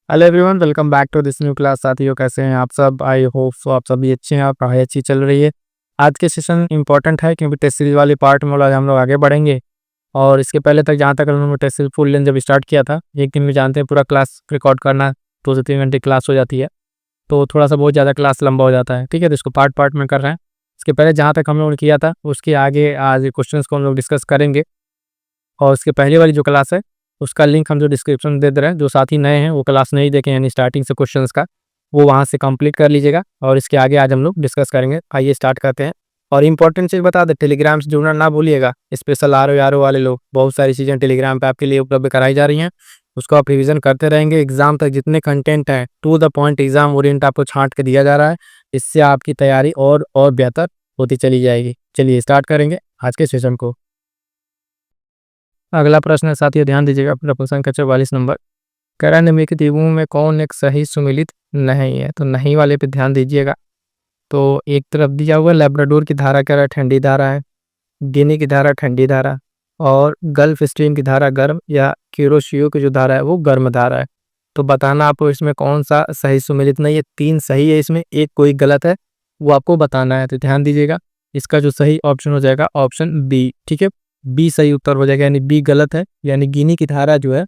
Hello everyone, welcome back to this new class. साथियों, कैसे हैं आप सब? आई होप सो आप सभी अच्छे हैं और पढ़ाई अच्छी चल रही है। आज के सेशन इंपॉर्टेंट है क्योंकि टेस्ट सीरीज वाले पार्ट में आज हम लोग आगे बढ़ेंगे। और इसके पहले तक जहाँ तक उन्होंने टेस्ट सीरीज फुल लेंथ जब स्टार्ट किया था, एक दिन में जानते हैं पूरा क्लास रिकॉर्ड करना 2 से 3 घंटे क्लास हो जाती है, तो थोड़ा सा बहुत ज़्यादा क्लास लंबा हो जाता है। ठीक है, तो इसको पार्ट पार्ट में कर रहे हैं। इसके पहले जहाँ तक हम लोगों ने किया था उसके आगे आज क्वेश्चन को हम लोग डिस्कस करेंगे। और उसके पहले वाली जो क्लास है उसका लिंक हम जो डिस्क्रिप्शन में दे दे रहे हैं। जो साथी नए हैं वो क्लास नहीं देखें यानी स्टार्टिंग से क्वेश्चंस का, वो वहाँ से कंप्लीट कर लीजिएगा। और इसके आगे आज हम लोग डिस्कस करेंगे। आइए स्टार्ट करते हैं। और इंपॉर्टेंट चीज़ बता दें, टेलीग्राम से जुड़ना ना भूलिएगा। स्पेशल आर ओ वाले लोग, बहुत सारी चीज़ें टेलीग्राम पे आपके लिए उपलब्ध कराई जा रही हैं, उसको आप रिविजन करते रहेंगे। एग्जाम तक जितने कंटेंट हैं to the point exam orient आपको छांट के दिया जा रहा है। इससे आपकी तैयारी और बेहतर होती चली जाएगी। चलिए स्टार्ट करेंगे आज के सेशन को। अगला प्रश्न है साथियों, ध्यान दीजिएगा। प्रश्न संख्या 44 नंबर कह रहा है, निम्नलिखित युग्मों में कौन एक सही सुमेलित नहीं है? तो नहीं वाले पे ध्यान दीजिएगा। तो एक तरफ दिया हुआ लेब्राडोर की धारा कह रहा है ठंडी धारा है, गिनी की धारा ठंडी धारा, और गल्फ स्ट्रीम की धारा गर्म, या क्यूरोशियो की जो धारा है वो गर्म धारा है। तो बताना आपको इसमें कौन सा सही सुमेलित नहीं है। 3 सही है, इसमें एक कोई गलत है, वो आपको बताना है। तो ध्यान दीजिएगा, इसका जो सही ऑप्शन हो जाएगा ऑप्शन बी। ठीक है, बी सही उत्तर हो जाएगा, यानी बी गलत है। यानी गिनी की धारा जो है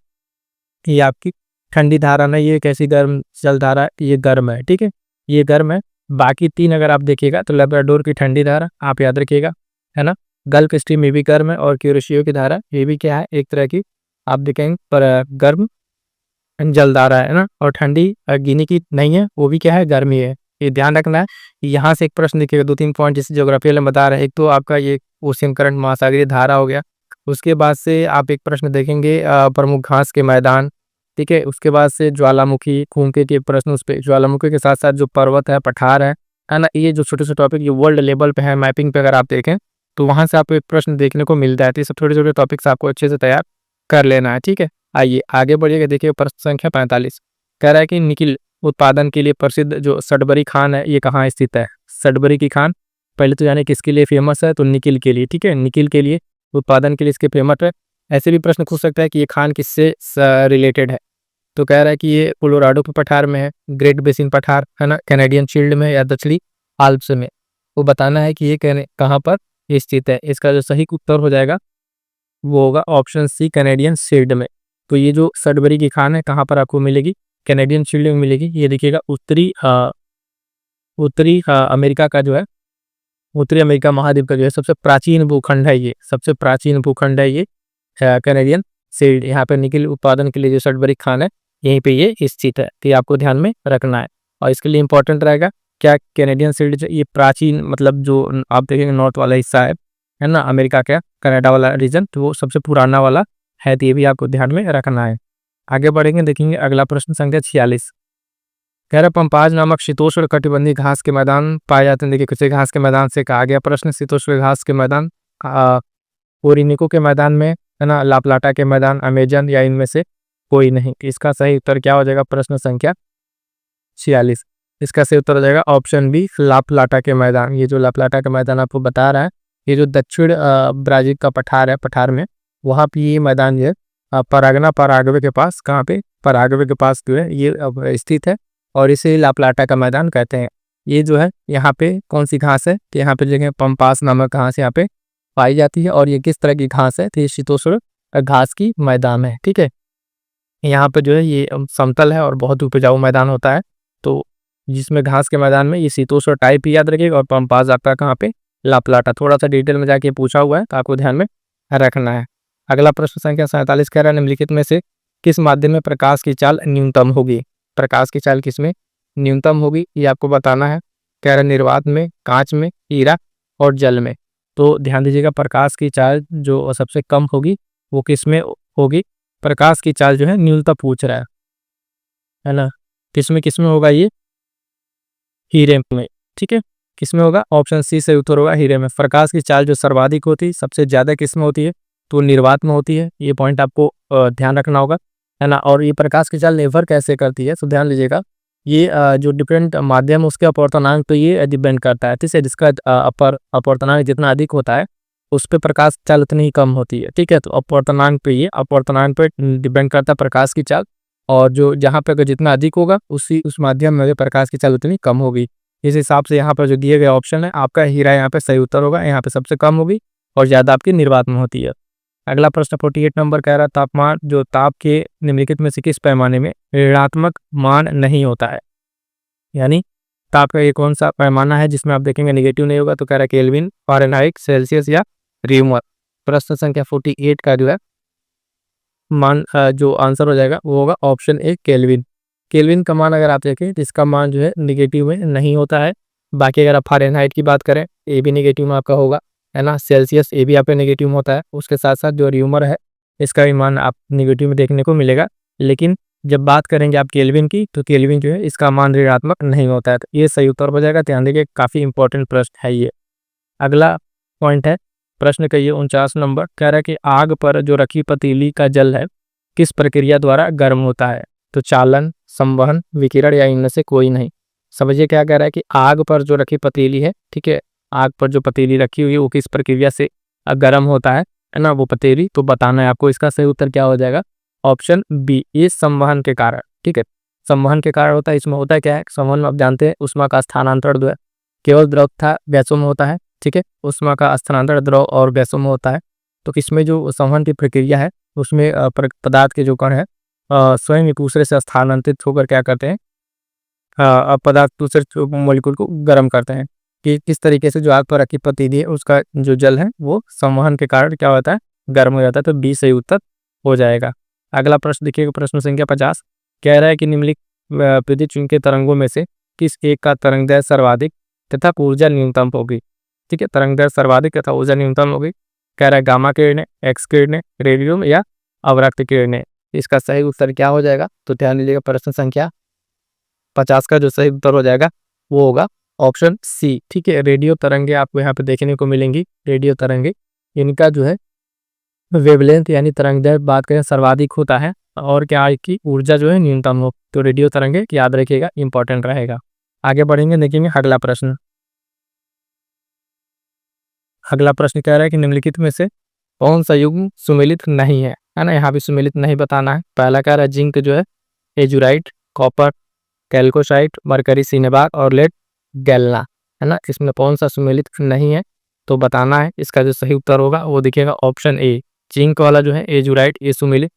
ये आपकी ठंडी धारा नहीं, ये कैसी गर्म जल धारा है, ये गर्म है। ठीक है, ये गर्म है। बाकी 3 अगर आप देखिएगा तो लेब्राडोर की ठंडी धारा आप याद रखिएगा, है ना। गल्फ स्ट्रीम ये भी गर्म है, और क्यूरोशियो की धारा ये भी क्या है, एक तरह की आप देखेंगे पर गर्म जल धारा है ना। और ठंडी गिनी की नहीं है, वो भी क्या है, गर्मी है। ये ध्यान रखना है। यहाँ से एक प्रश्न देखिएगा, 2-3 पॉइंट जैसे ज्योग्राफी वाले बता रहे हैं। एक तो आपका ये ओशियन करंट महासागरीय धारा हो गया। उसके बाद से आप एक प्रश्न देखेंगे प्रमुख घास के मैदान। ठीक है, उसके बाद से ज्वालामुखी खूंटे के प्रश्न, उस पर ज्वालामुखी के साथ साथ जो पर्वत है, पठार है ना। ये जो छोटे छोटे टॉपिक ये वर्ल्ड लेवल पे है, मैपिंग पे अगर आप देखें तो वहाँ से आपको एक प्रश्न देखने को मिलता है। तो ये सब छोटे छोटे टॉपिक्स आपको अच्छे से तैयार कर लेना है। ठीक है, आइए आगे बढ़िएगा। देखिए प्रश्न संख्या 45 कह रहा है कि निकिल उत्पादन के लिए प्रसिद्ध जो सडबरी खान है ये कहाँ स्थित है? सडबरी की खान पहले तो जाने किसके लिए फेमस है, तो निकिल के लिए। ठीक है, निकिल के लिए उत्पादन के लिए इसके फेमस है। ऐसे भी प्रश्न पूछ सकता है कि ये खान किससे रिलेटेड है। तो कह रहा है कि ये कोलोराडो के पठार में है, ग्रेट बेसिन पठार है ना, कैनेडियन शील्ड में, या दक्षिणी आल्प्स में। वो बताना है कि ये कहाँ पर स्थित है। इसका जो सही उत्तर हो जाएगा वो होगा ऑप्शन सी, कैनेडियन शील्ड में। तो ये जो सडबरी की खान है कहाँ पर आपको मिलेगी? कैनेडियन शील्ड में मिलेगी। ये देखिएगा उत्तरी अमेरिका का जो है, उत्तरी अमेरिका महाद्वीप का जो है सबसे प्राचीन भूखंड है। ये सबसे प्राचीन भूखंड है ये कैनेडियन शील्ड। यहाँ पे निकिल उत्पादन के लिए जो सडबरी खान है यहीं पे ये स्थित है। तो ये आपको ध्यान में रखना है। और इसके लिए इंपॉर्टेंट रहेगा क्या, कैनेडियन शील्ड जो ये प्राचीन मतलब जो आप देखेंगे नॉर्थ वाला हिस्सा है ना, अमेरिका का कनाडा वाला रीजन, तो वो सबसे पुराना वाला है। तो ये भी आपको ध्यान में रखना है। आगे बढ़ेंगे, देखेंगे अगला प्रश्न संख्या 46 कह रहा पंपाज नामक शीतोष्ण कटिबंधीय घास के मैदान पाए जाते हैं। देखिए किसी घास के मैदान से कहा गया प्रश्न, शीतोष्ण घास के मैदान ओरिनिको के मैदान में, है ना, लाप्लाटा के मैदान, अमेजन, या इनमें से कोई नहीं। इसका सही उत्तर क्या हो जाएगा? प्रश्न संख्या 46 इसका सही उत्तर हो जाएगा ऑप्शन बी, लाप्लाटा के मैदान। ये जो लाप्लाटा का मैदान आपको बता रहा है, ये जो दक्षिण ब्राजील का पठार है, पठार में वहाँ पे ये मैदान जो है परागना पराग्वे के पास, कहाँ पे, पराग्वे के पास जो है ये स्थित है, और इसे लाप्लाटा का मैदान कहते हैं। ये जो है यहाँ पे कौन सी घास है? तो यहाँ पे जगह पंपास नामक घास यहाँ पे पाई जाती है। और ये किस तरह की घास है? तो ये शीतोष्ण घास की मैदान है। ठीक है, यहाँ पे जो है ये समतल है और बहुत उपजाऊ मैदान होता है। तो जिसमें घास के मैदान में ये शीतोष्ण टाइप ही याद रखिएगा। और पंपास आपका कहाँ पे? लाप्लाटा। थोड़ा सा डिटेल में जाके पूछा हुआ है तो आपको ध्यान में रखना है। अगला प्रश्न संख्या 47 कह रहा है निम्नलिखित में से किस माध्यम में प्रकाश की चाल न्यूनतम होगी? प्रकाश की चाल किसमें न्यूनतम होगी ये आपको बताना है। कह रहा है निर्वात में, कांच में, हीरा और जल में। तो ध्यान दीजिएगा, प्रकाश की चाल जो सबसे कम होगी वो किसमें होगी? प्रकाश की चाल जो है न्यूनतम पूछ रहा है ना, किसमें किसमें होगा? ये हीरे में। ठीक है, किसमें होगा? ऑप्शन सी से उत्तर होगा हीरे में। प्रकाश की चाल जो सर्वाधिक होती है, सबसे ज्यादा किसमें होती है? तो निर्वात में होती है। ये पॉइंट आपको ध्यान रखना होगा, है ना। और ये प्रकाश की चाल निर्भर कैसे करती है? तो ध्यान लीजिएगा, ये जो डिफरेंट माध्यम उसके अपवर्तनांक तो ये डिपेंड करता है। ठीक है, जिसका अपवर्तनांक जितना अधिक होता है उस पर प्रकाश चाल उतनी ही कम होती है। ठीक है, तो अपवर्तनांक पे, ये अपवर्तनांक पे डिपेंड करता है प्रकाश की चाल और जो जहाँ पे अगर जितना अधिक होगा उस माध्यम में प्रकाश की चाल उतनी कम होगी। इस हिसाब से यहाँ पर जो दिए गए ऑप्शन है आपका हीरा यहाँ पे सही उत्तर होगा। यहाँ पे सबसे कम होगी और ज़्यादा आपकी निर्वात में होती है। अगला प्रश्न 48 नंबर कह रहा है तापमान जो ताप के निम्नलिखित में से किस पैमाने में ऋणात्मक मान नहीं होता है। यानी ताप का ये कौन सा पैमाना है जिसमें आप देखेंगे नेगेटिव नहीं होगा, तो कह रहा है केल्विन, फ़ारेनहाइट, सेल्सियस या रिमर। प्रश्न संख्या 48 का जो है मान जो आंसर हो जाएगा वो होगा ऑप्शन ए केल्विन। केल्विन का मान अगर आप देखें तो इसका मान जो है निगेटिव में नहीं होता है। बाकी अगर आप फ़ारेनहाइट की बात करें ए भी निगेटिव में आपका होगा, है ना। सेल्सियस ए भी यहाँ पे नेगेटिव में होता है। उसके साथ साथ जो रिमर है इसका भी मान आप निगेटिव में देखने को मिलेगा। लेकिन जब बात करेंगे आप केल्विन की तो केल्विन जो है इसका मान ऋणात्मक नहीं होता है। तो ये सही उत्तर हो जाएगा। ध्यान देखिए काफ़ी इंपॉर्टेंट प्रश्न है ये। अगला पॉइंट है प्रश्न का ये 49 नंबर कह रहा है कि आग पर जो रखी पतीली का जल है किस प्रक्रिया द्वारा गर्म होता है। तो चालन, संवहन, विकिरण या इनमें से कोई नहीं। समझिए क्या कह रहा है कि आग पर जो रखी पतीली है, ठीक है, आग पर जो पतीली रखी हुई है वो किस प्रक्रिया से गर्म होता है ना, वो पतीली। तो बताना है आपको। इसका सही उत्तर क्या हो जाएगा ऑप्शन बी, ये संवहन के कारण। ठीक है, संवहन के कारण होता है। इसमें होता है क्या है, संवहन में आप जानते हैं उष्मा का स्थानांतरण जो है केवल द्रव तथा गैसों में होता है। ठीक है, उष्मा का स्थानांतरण द्रव और गैसों में होता है। तो इसमें जो संवहन की प्रक्रिया है उसमें पदार्थ के जो कण है स्वयं एक दूसरे से स्थानांतरित होकर क्या करते हैं, पदार्थ दूसरे मॉलिक्यूल को गर्म करते हैं। कि किस तरीके से जो आग पर रखी पतीली है उसका जो जल है वो संवहन के कारण क्या होता है, गर्म हो जाता है। तो बी सही उत्तर हो जाएगा। अगला प्रश्न देखिएगा, प्रश्न संख्या 50 कह रहा है कि निम्नलिखित विद्युत चुंबकीय तरंगों में से किस एक का तरंग दैर्घ्य सर्वाधिक तथा ऊर्जा न्यूनतम होगी। ठीक है, तरंग दैर्घ्य सर्वाधिक तथा ऊर्जा न्यूनतम होगी। कह रहा है गामा किरणें, एक्स किरणें, रेडियम या अवरक्त किरणें। इसका सही उत्तर क्या हो जाएगा, तो ध्यान दीजिएगा प्रश्न संख्या 50 का जो सही उत्तर हो जाएगा वो होगा ऑप्शन सी। ठीक है, रेडियो तरंगे आपको यहाँ पे देखने को मिलेंगी। रेडियो तरंगे इनका जो है वेवलेंथ यानी तरंगदैर्घ्य बात करें सर्वाधिक होता है और क्या है कि ऊर्जा जो है न्यूनतम हो। तो रेडियो तरंगे याद रखिएगा, इंपॉर्टेंट रहेगा। आगे बढ़ेंगे, देखेंगे अगला प्रश्न। अगला प्रश्न कह रहा है कि निम्नलिखित में से कौन सा युग्म सुमेलित नहीं है ना। यहाँ भी सुमेलित नहीं बताना है। पहला कह रहा है जिंक जो है एजुराइट, कॉपर, कैल्कोसाइट, मरकरी सिनेबाग और लेड गैल्ना, है ना। इसमें कौन सा सुमेलित नहीं है तो बताना है। इसका जो सही उत्तर होगा वो दिखेगा ऑप्शन ए, जिंक वाला जो है एजुराइट, ये सुमेलित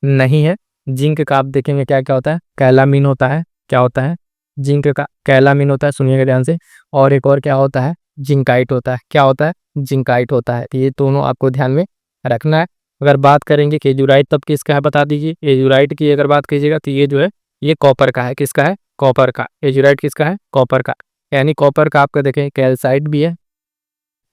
नहीं है। जिंक का आप देखेंगे क्या क्या होता है, कैलामीन होता है। क्या होता है, जिंक का कैलामीन होता है, सुनिएगा ध्यान से। और एक और क्या होता है, जिंकाइट होता है। क्या होता है, जिंकाइट होता है। ये दोनों आपको ध्यान में रखना है। अगर बात करेंगे कि एजुराइट तब किसका है बता दीजिए। एजुराइट की अगर बात कीजिएगा तो ये जो है ये कॉपर का है। किसका है, कॉपर का। एजुराइट किसका है, कॉपर का। यानी कॉपर का आपका देखें कैल्साइट भी है,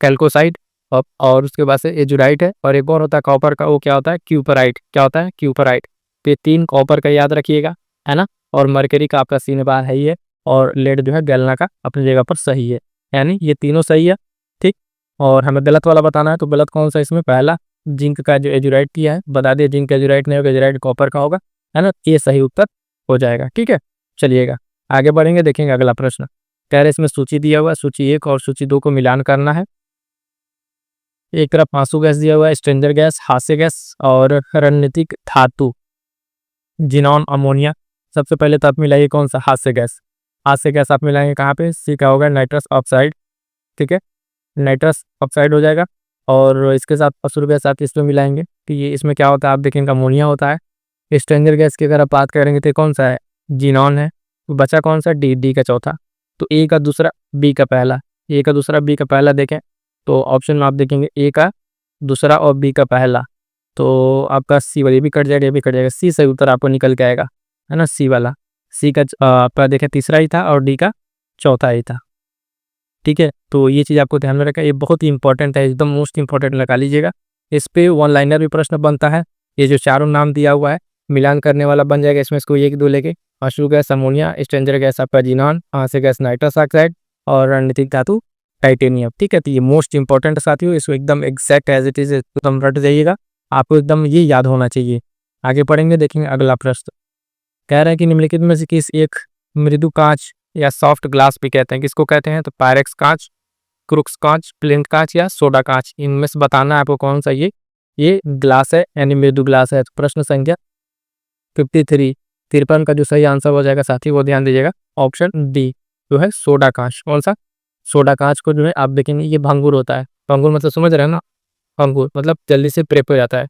कैल्कोसाइट, और उसके बाद से एजुराइट है। और एक और होता है कॉपर का, वो क्या होता है, क्यूपराइट। क्या होता है, क्यूपराइट। तो ये 3 कॉपर का याद रखिएगा, है ना। और मरकरी का आपका सिनेबार है ही है। और लेड जो है गैल्ना का अपनी जगह पर सही है। यानी ये तीनों सही है। ठीक, और हमें गलत वाला बताना है। तो गलत कौन सा इसमें, पहला जिंक का जो एजुराइट किया है, बता दिए जिंक एजुराइट नहीं होगा, एजुराइट कॉपर का होगा, है ना। ये सही उत्तर हो जाएगा। ठीक है, चलिएगा आगे बढ़ेंगे, देखेंगे अगला प्रश्न। कह रहे इसमें सूची दिया हुआ है, सूची 1 और सूची 2 को मिलान करना है। एक तरफ आंसू गैस दिया हुआ है, स्ट्रेंजर गैस, हास्य गैस और रणनीतिक धातु जिनॉन अमोनिया। सबसे पहले तो आप मिलाइए कौन सा, हास्य गैस। हास्य गैस आप मिलाएंगे कहाँ पे, सी का होगा नाइट्रस ऑक्साइड। ठीक है, नाइट्रस ऑक्साइड हो जाएगा। और इसके साथ असुर गैस आप इसमें मिलाएंगे तो ये इसमें क्या होता है आप देखेंगे अमोनिया होता है। स्ट्रेंजर गैस की अगर आप बात करेंगे तो कौन सा है, जिनॉन है। तो बचा कौन सा, डी, डी का चौथा। तो ए का दूसरा, बी का पहला। ए का दूसरा, बी का पहला देखें तो ऑप्शन में आप देखेंगे ए का दूसरा और बी का पहला। तो आपका सी वाली भी कट जाएगा, ये भी कट जाएगा। सी सही उत्तर आपको निकल के आएगा, है ना। सी वाला, सी का आपका देखें तीसरा ही था और डी का चौथा ही था। ठीक है, तो ये चीज़ आपको ध्यान में रखा, ये बहुत ही इंपॉर्टेंट है, एकदम मोस्ट इंपॉर्टेंट लगा लीजिएगा। इस पे 1 लाइनर भी प्रश्न बनता है। ये जो चारों नाम दिया हुआ है मिलान करने वाला बन जाएगा। इसमें इसको 1 2 लेके, अश्रु गैस अमोनिया, स्ट्रेंजर गैस आपका जिनॉन, हास्य गैस नाइट्रस ऑक्साइड और रणनीतिक धातु टाइटेनियम। ठीक है, तो ये मोस्ट इंपॉर्टेंट साथियों, इसको एकदम एग्जैक्ट एज इट इज एकदम रट जाइएगा, आपको एकदम ये याद होना चाहिए। आगे पढ़ेंगे, देखेंगे अगला प्रश्न। कह रहा है कि निम्नलिखित में से किस एक मृदु कांच या सॉफ्ट ग्लास भी कहते हैं, किसको कहते हैं, तो पायरेक्स कांच, क्रुक्स कांच, प्लिंथ कांच या सोडा कांच। इनमें से बताना है आपको कौन सा ये ग्लास है, यानी मृदु ग्लास है। तो प्रश्न संख्या 53 53 का जो सही आंसर हो जाएगा साथी वो ध्यान दीजिएगा ऑप्शन डी जो है सोडा कांच। कौन सा? सोडा कांच को जो है आप देखेंगे ये भंगुर होता है। भंगुर मतलब समझ रहे हैं ना? भंगुर मतलब जल्दी से ब्रेक हो जाता है।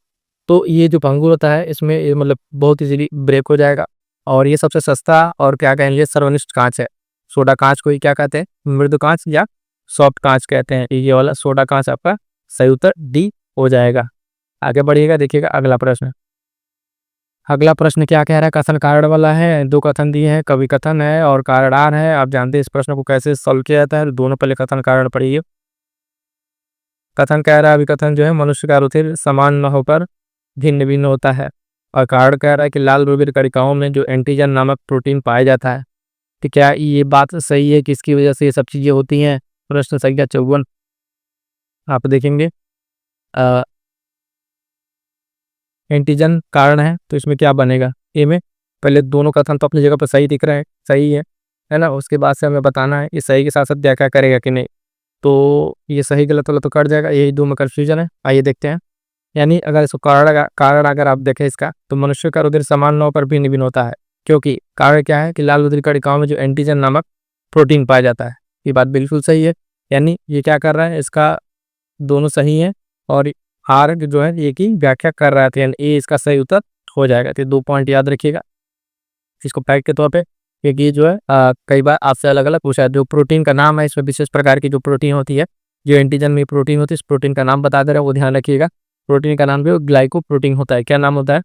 तो ये जो भंगुर होता है इसमें ये मतलब बहुत इजीली ब्रेक हो जाएगा और ये सबसे सस्ता और क्या कहेंगे सर्वनिष्ठ कांच है। सोडा कांच को ही क्या कहते हैं? मृदु कांच या सॉफ्ट कांच कहते हैं। ये वाला सोडा कांच आपका सही उत्तर डी हो जाएगा। आगे बढ़िएगा, देखिएगा अगला प्रश्न। अगला प्रश्न क्या कह रहा है? कथन कारण वाला है, दो कथन दिए हैं, कवि कथन है और कारणदार है। आप जानते हैं इस प्रश्न को कैसे सॉल्व किया जाता है। दोनों पहले कथन कारण पढ़िए। कथन कह रहा है अभिकथन जो है मनुष्य का रुधिर समान न होकर भिन्न भिन्न होता है और कारण कह रहा है कि लाल रुधिर कणिकाओं में जो एंटीजन नामक प्रोटीन पाया जाता है। तो क्या ये बात सही है? किसकी वजह से ये सब चीजें होती हैं? प्रश्न संख्या 54 आप देखेंगे एंटीजन कारण है तो इसमें क्या बनेगा? ए में पहले दोनों कथन तो अपनी जगह पर सही दिख रहे हैं, सही है ना? उसके बाद से हमें बताना है ये सही के साथ साथ व्याख्या करेगा कि नहीं। तो ये सही गलत वाला तो कट जाएगा, यही दो में कंफ्यूजन है। आइए देखते हैं। यानी अगर इसको कारण अगर आप देखें इसका तो मनुष्य का रुधिर समान नौ पर भिन्न भिन्न होता है क्योंकि कारण क्या है कि लाल रुधिर कणिकाओं में जो एंटीजन नामक प्रोटीन पाया जाता है। ये बात बिल्कुल सही है। यानी ये क्या कर रहा है, इसका दोनों सही है और आर जो है ये की व्याख्या कर रहा था, यानी ए इसका सही उत्तर हो जाएगा। तो 2 पॉइंट याद रखिएगा इसको फैक्ट के तौर पे, क्योंकि ये जो है कई बार आपसे अलग अलग पूछा है। जो प्रोटीन का नाम है इसमें विशेष प्रकार की जो प्रोटीन होती है, जो एंटीजन में प्रोटीन होती है, इस प्रोटीन का नाम बता दे रहा है वो ध्यान रखिएगा। प्रोटीन का नाम जो ग्लाइको प्रोटीन होता है। क्या नाम होता है?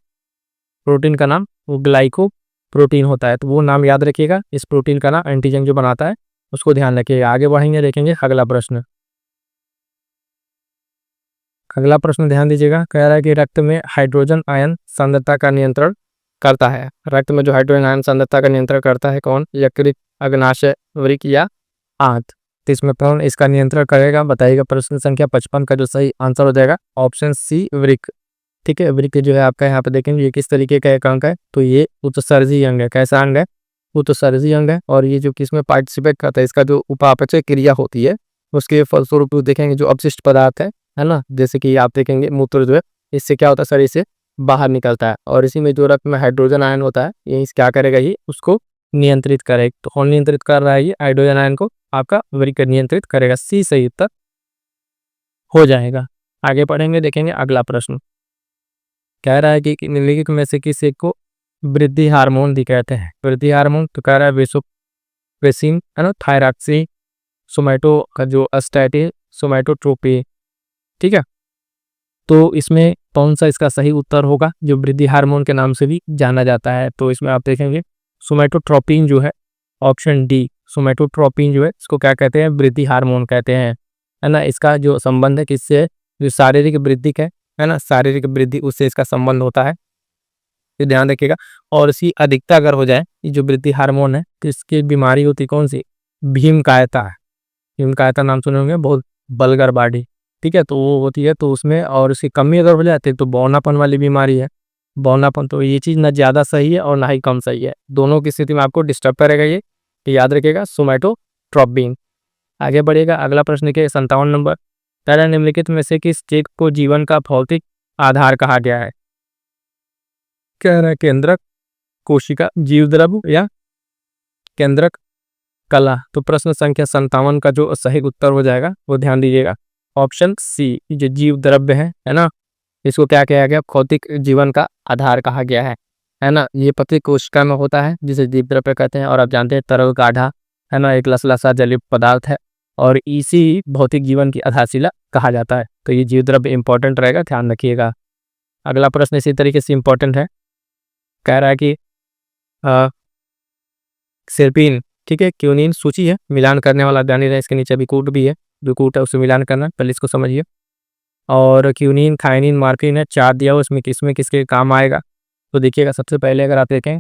प्रोटीन का नाम वो ग्लाइको प्रोटीन होता है, तो वो नाम याद रखिएगा। इस प्रोटीन का नाम एंटीजन जो बनाता है उसको ध्यान रखिएगा। आगे बढ़ेंगे, देखेंगे अगला प्रश्न। अगला प्रश्न ध्यान दीजिएगा, कह रहा है कि रक्त में हाइड्रोजन आयन सांद्रता का नियंत्रण करता है। रक्त में जो हाइड्रोजन आयन सांद्रता का नियंत्रण करता है कौन? यकृत, अग्नाशय, वृक्क या आंत। तो इसमें कौन इसका नियंत्रण करेगा बताइएगा। प्रश्न संख्या 55 का जो सही आंसर हो जाएगा ऑप्शन सी वृक्क। ठीक है, वृक्क जो है आपका यहाँ पे देखेंगे ये किस तरीके का एक अंग है, तो ये उत्सर्जी अंग है। कैसा अंग है? उत्सर्जी अंग है। और ये जो किसमें पार्टिसिपेट करता है, इसका जो उपापचय क्रिया होती है उसके फलस्वरूप देखेंगे जो अपशिष्ट पदार्थ है ना, जैसे कि आप देखेंगे मूत्र जो है इससे क्या होता है शरीर से बाहर निकलता है और इसी में जो रक्त में हाइड्रोजन आयन होता है ये क्या करेगा, ये उसको नियंत्रित करेगा। तो कौन नियंत्रित कर रहा है? ये हाइड्रोजन आयन को आपका वृक्क नियंत्रित करेगा। सी सही उत्तर हो जाएगा। आगे पढ़ेंगे, देखेंगे अगला प्रश्न। कह रहा है कि निम्नलिखित में से किस एक को वृद्धि हार्मोन भी कहते हैं? वृद्धि हार्मोन तो कह रहा है वेसोप्रेसिन है ना, थायरॉक्सिन, सोमैटो का जो अस्टैटिन, सोमैटोट्रोपिन। ठीक है, तो इसमें कौन सा इसका सही उत्तर होगा जो वृद्धि हार्मोन के नाम से भी जाना जाता है? तो इसमें आप देखेंगे सोमैटोट्रोपिन जो है ऑप्शन डी, सोमैटोट्रोपिन जो है इसको क्या कहते हैं? वृद्धि हार्मोन कहते हैं, है ना। इसका जो संबंध है किससे है? जो शारीरिक वृद्धि है ना, शारीरिक वृद्धि उससे इसका संबंध होता है, ये ध्यान रखिएगा। और इसकी अधिकता अगर हो जाए ये जो वृद्धि हार्मोन है तो इसकी बीमारी होती कौन सी? भीमकायता। भीमकायता नाम सुने होंगे, बहुत बलगर बॉडी। ठीक है, तो वो होती है तो उसमें, और उसकी कमी अगर हो जाती है तो बौनापन वाली बीमारी है। बौनापन, तो ये चीज़ ना ज़्यादा सही है और ना ही कम सही है, दोनों की स्थिति में आपको डिस्टर्ब करेगा ये याद रखिएगा, सोमैटोट्रोपिन। आगे बढ़िएगा, अगला प्रश्न के 57 नंबर। तरह निम्नलिखित में से किस चेक को जीवन का भौतिक आधार कहा गया है? कह रहा है केंद्रक, कोशिका, जीवद्रव्य या केंद्रक कला। तो प्रश्न संख्या 57 का जो सही उत्तर हो जाएगा वो ध्यान दीजिएगा ऑप्शन सी, जो जीव द्रव्य है ना, इसको क्या कहा गया? भौतिक जीवन का आधार कहा गया है ना। ये पतली कोशिका में होता है जिसे जीव द्रव्य कहते हैं। और आप जानते हैं तरल गाढ़ा है ना, एक लसलसा जलीय पदार्थ है और इसी भौतिक जीवन की आधारशिला कहा जाता है। तो ये जीव द्रव्य इंपॉर्टेंट रहेगा, ध्यान रखिएगा। अगला प्रश्न इसी तरीके से इंपॉर्टेंट है, कह रहा है कि सेरपिन, ठीक है, क्यूनिन सूची है मिलान करने वाला, जानी रहे इसके नीचे अभी कूट भी है, जो कूट है उसे मिलान करना, पहले इसको समझिए। और क्यूनिन, थायनिन, मार्फिन है, 4 दिया हुआ, उसमें किसमें किसके काम आएगा? तो देखिएगा, सबसे पहले अगर आप देखें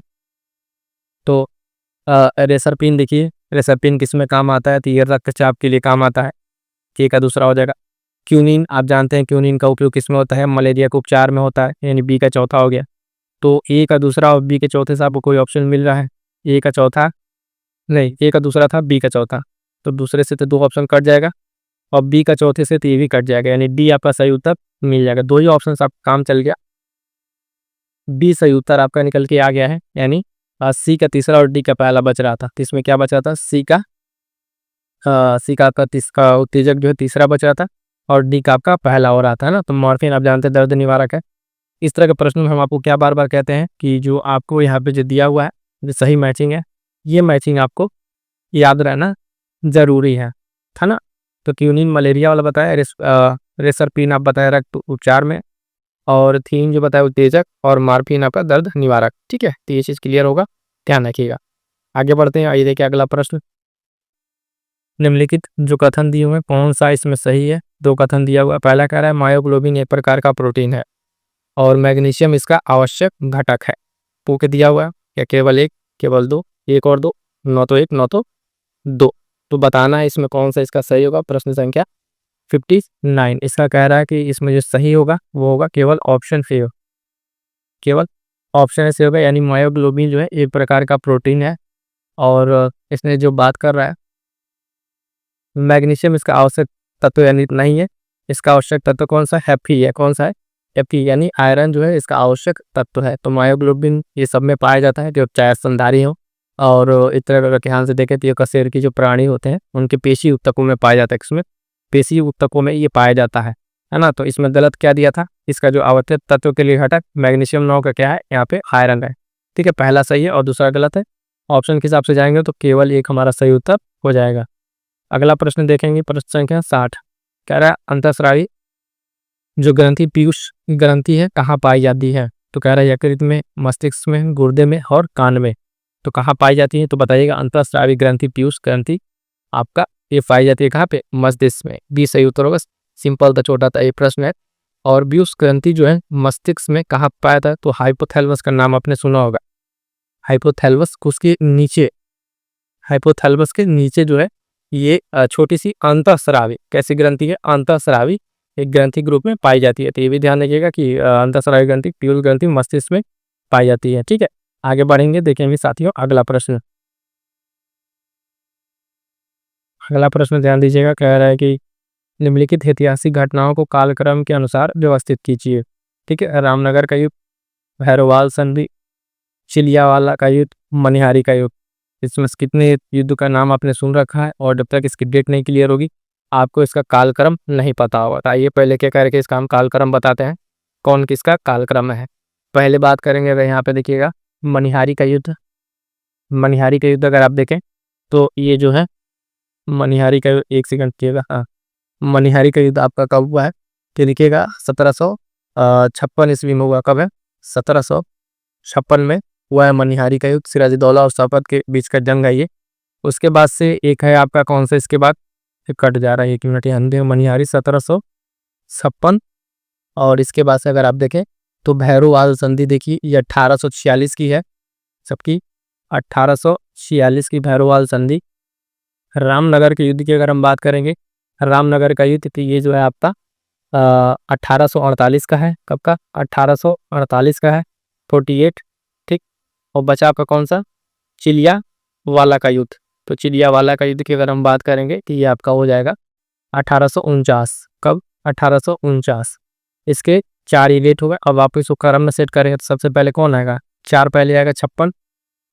तो रेसरपिन, देखिए रेसरपिन किसमें काम आता है? तो ये रक्तचाप के लिए काम आता है, के का दूसरा हो जाएगा। क्यूनिन, आप जानते हैं क्यूनिन का उपयोग किसमें होता है? मलेरिया के उपचार में होता है, यानी बी का चौथा हो गया। तो ए का दूसरा और बी के चौथे से आपको कोई ऑप्शन मिल रहा है? ए का चौथा नहीं, ए का दूसरा था, बी का चौथा, तो दूसरे से तो 2 ऑप्शन कट जाएगा और बी का चौथे से तो ये भी कट जाएगा, यानी डी आपका सही उत्तर मिल जाएगा। 2 ही ऑप्शन आपका काम चल गया, बी सही उत्तर आपका निकल के आ गया है, यानी सी का तीसरा और डी का पहला बच रहा था, तो इसमें क्या बच रहा था, सी का आपका का उत्तेजक जो है तीसरा बच रहा था और डी का आपका पहला हो रहा था ना। तो मॉर्फिन आप जानते हैं दर्द निवारक है। इस तरह के प्रश्न में हम आपको क्या बार बार कहते हैं कि जो आपको यहाँ पे जो दिया हुआ है जो सही मैचिंग है, ये मैचिंग आपको याद रहना जरूरी है ना। तो क्यूनिन मलेरिया वाला बताया, रेसरपिन आप बताया रक्त उपचार में, और थीन जो बताया उत्तेजक, और मार्फिन आपका दर्द निवारक। ठीक है, तो ये चीज़ क्लियर होगा, ध्यान रखिएगा। आगे बढ़ते हैं, आइए देखिए अगला प्रश्न। निम्नलिखित जो कथन दिए हुए हैं कौन सा इसमें सही है। दो कथन दिया हुआ है, पहला कह रहा है मायोग्लोबिन एक प्रकार का प्रोटीन है और मैग्नीशियम इसका आवश्यक घटक है। पूके दिया हुआ है या केवल एक, केवल दो, एक और दो, न तो एक न तो दो। तो बताना है इसमें कौन सा इसका सही होगा। प्रश्न संख्या 59 इसका कह रहा है कि इसमें जो सही होगा वो होगा केवल ऑप्शन सी, केवल ऑप्शन से होगा, यानी मायोग्लोबिन जो है एक प्रकार का प्रोटीन है और इसने जो बात कर रहा है मैग्नीशियम इसका आवश्यक तत्व यानी नहीं है। इसका आवश्यक तत्व कौन सा है, Fe है। कौन सा है, Fe, यानी आयरन जो है इसका आवश्यक तत्व है। तो मायोग्लोबिन ये सब में पाया जाता है, जो चाहे स्तनधारी हो और इस तरह अगर ध्यान से देखें तो ये कशेर की जो प्राणी होते हैं उनके पेशी ऊतकों में पाया जाता है। इसमें पेशी ऊतकों में ये पाया जाता है ना। तो इसमें गलत क्या दिया था, इसका जो आवश्यक तत्व के लिए घटक मैग्नीशियम 9 का क्या है, यहाँ पे आयरन है। ठीक है, पहला सही है और दूसरा गलत है। ऑप्शन के हिसाब से जाएंगे तो केवल एक हमारा सही उत्तर हो जाएगा। अगला प्रश्न देखेंगे, प्रश्न संख्या 60 कह रहा है अंतःस्रावी जो ग्रंथि पीयूष ग्रंथि है कहाँ पाई जाती है। तो कह रहा है यकृत में, मस्तिष्क में, गुर्दे में और कान में। तो कहाँ पाई जाती है, तो बताइएगा। अंतःस्रावी ग्रंथि पीयूष ग्रंथि आपका ये पाई जाती है कहाँ पे, मस्तिष्क में। बी सही उत्तर होगा, सिंपल था, छोटा था ये प्रश्न है। और पीयूष ग्रंथि जो है मस्तिष्क में कहाँ पाया था, तो हाइपोथैलेमस का नाम आपने सुना होगा। हाइपोथैलेमस उसके नीचे, हाइपोथैलेमस के नीचे जो है ये छोटी सी अंतःस्रावी कैसी ग्रंथि है, अंतःस्रावी एक ग्रंथि ग्रुप में पाई जाती है। तो ये भी ध्यान रखिएगा कि अंतःस्रावी ग्रंथि पीयूष ग्रंथि मस्तिष्क में पाई जाती है। ठीक है, आगे बढ़ेंगे, देखेंगे साथियों अगला प्रश्न। अगला प्रश्न ध्यान दीजिएगा, कह रहा है कि निम्नलिखित ऐतिहासिक घटनाओं को कालक्रम के अनुसार व्यवस्थित कीजिए। ठीक है, रामनगर का युद्ध, भैरोवाल संधि, चिलियावाला का युद्ध, मनिहारी का युद्ध। इसमें से कितने युद्ध का नाम आपने सुन रखा है और जब तक इसकी डेट नहीं क्लियर होगी आपको इसका कालक्रम नहीं पता होगा। तो आइए पहले क्या करके इसका हम कालक्रम बताते हैं, कौन किसका कालक्रम है। पहले बात करेंगे अगर यहाँ पे देखिएगा मनिहारी का युद्ध। मनिहारी का युद्ध अगर आप देखें तो ये जो है मनिहारी का, एक सेकंड देखिएगा, हाँ, मनिहारी का युद्ध आपका कब हुआ है कि देखिएगा 1756 ईस्वी में हुआ। कब है, 1756 में हुआ है मनिहारी का युद्ध। सिराजुद्दौला और शौकत के बीच का जंग है ये। उसके बाद से एक है आपका कौन सा, इसके बाद कट जा रहा है 1 मिनट, यहाँ मनिहारी 1756। और इसके बाद से अगर आप देखें तो भैरोवाल संधि देखिए ये 1846 की है सबकी, 1846 की भैरोवाल संधि। रामनगर के युद्ध की अगर हम बात करेंगे, रामनगर का युद्ध तो ये जो है आपका 1848 का है। कब का, 1848 का है, 48। ठीक, और बचा आपका कौन सा, चिलियावाला का युद्ध। तो चिलियावाला का युद्ध की अगर हम बात करेंगे तो ये आपका हो जाएगा 1849। कब, 1849। इसके 4 ही लेट हो गए। अब आप इसको क्रम में सेट करेंगे तो सबसे पहले कौन आएगा, 4 पहले आएगा 56।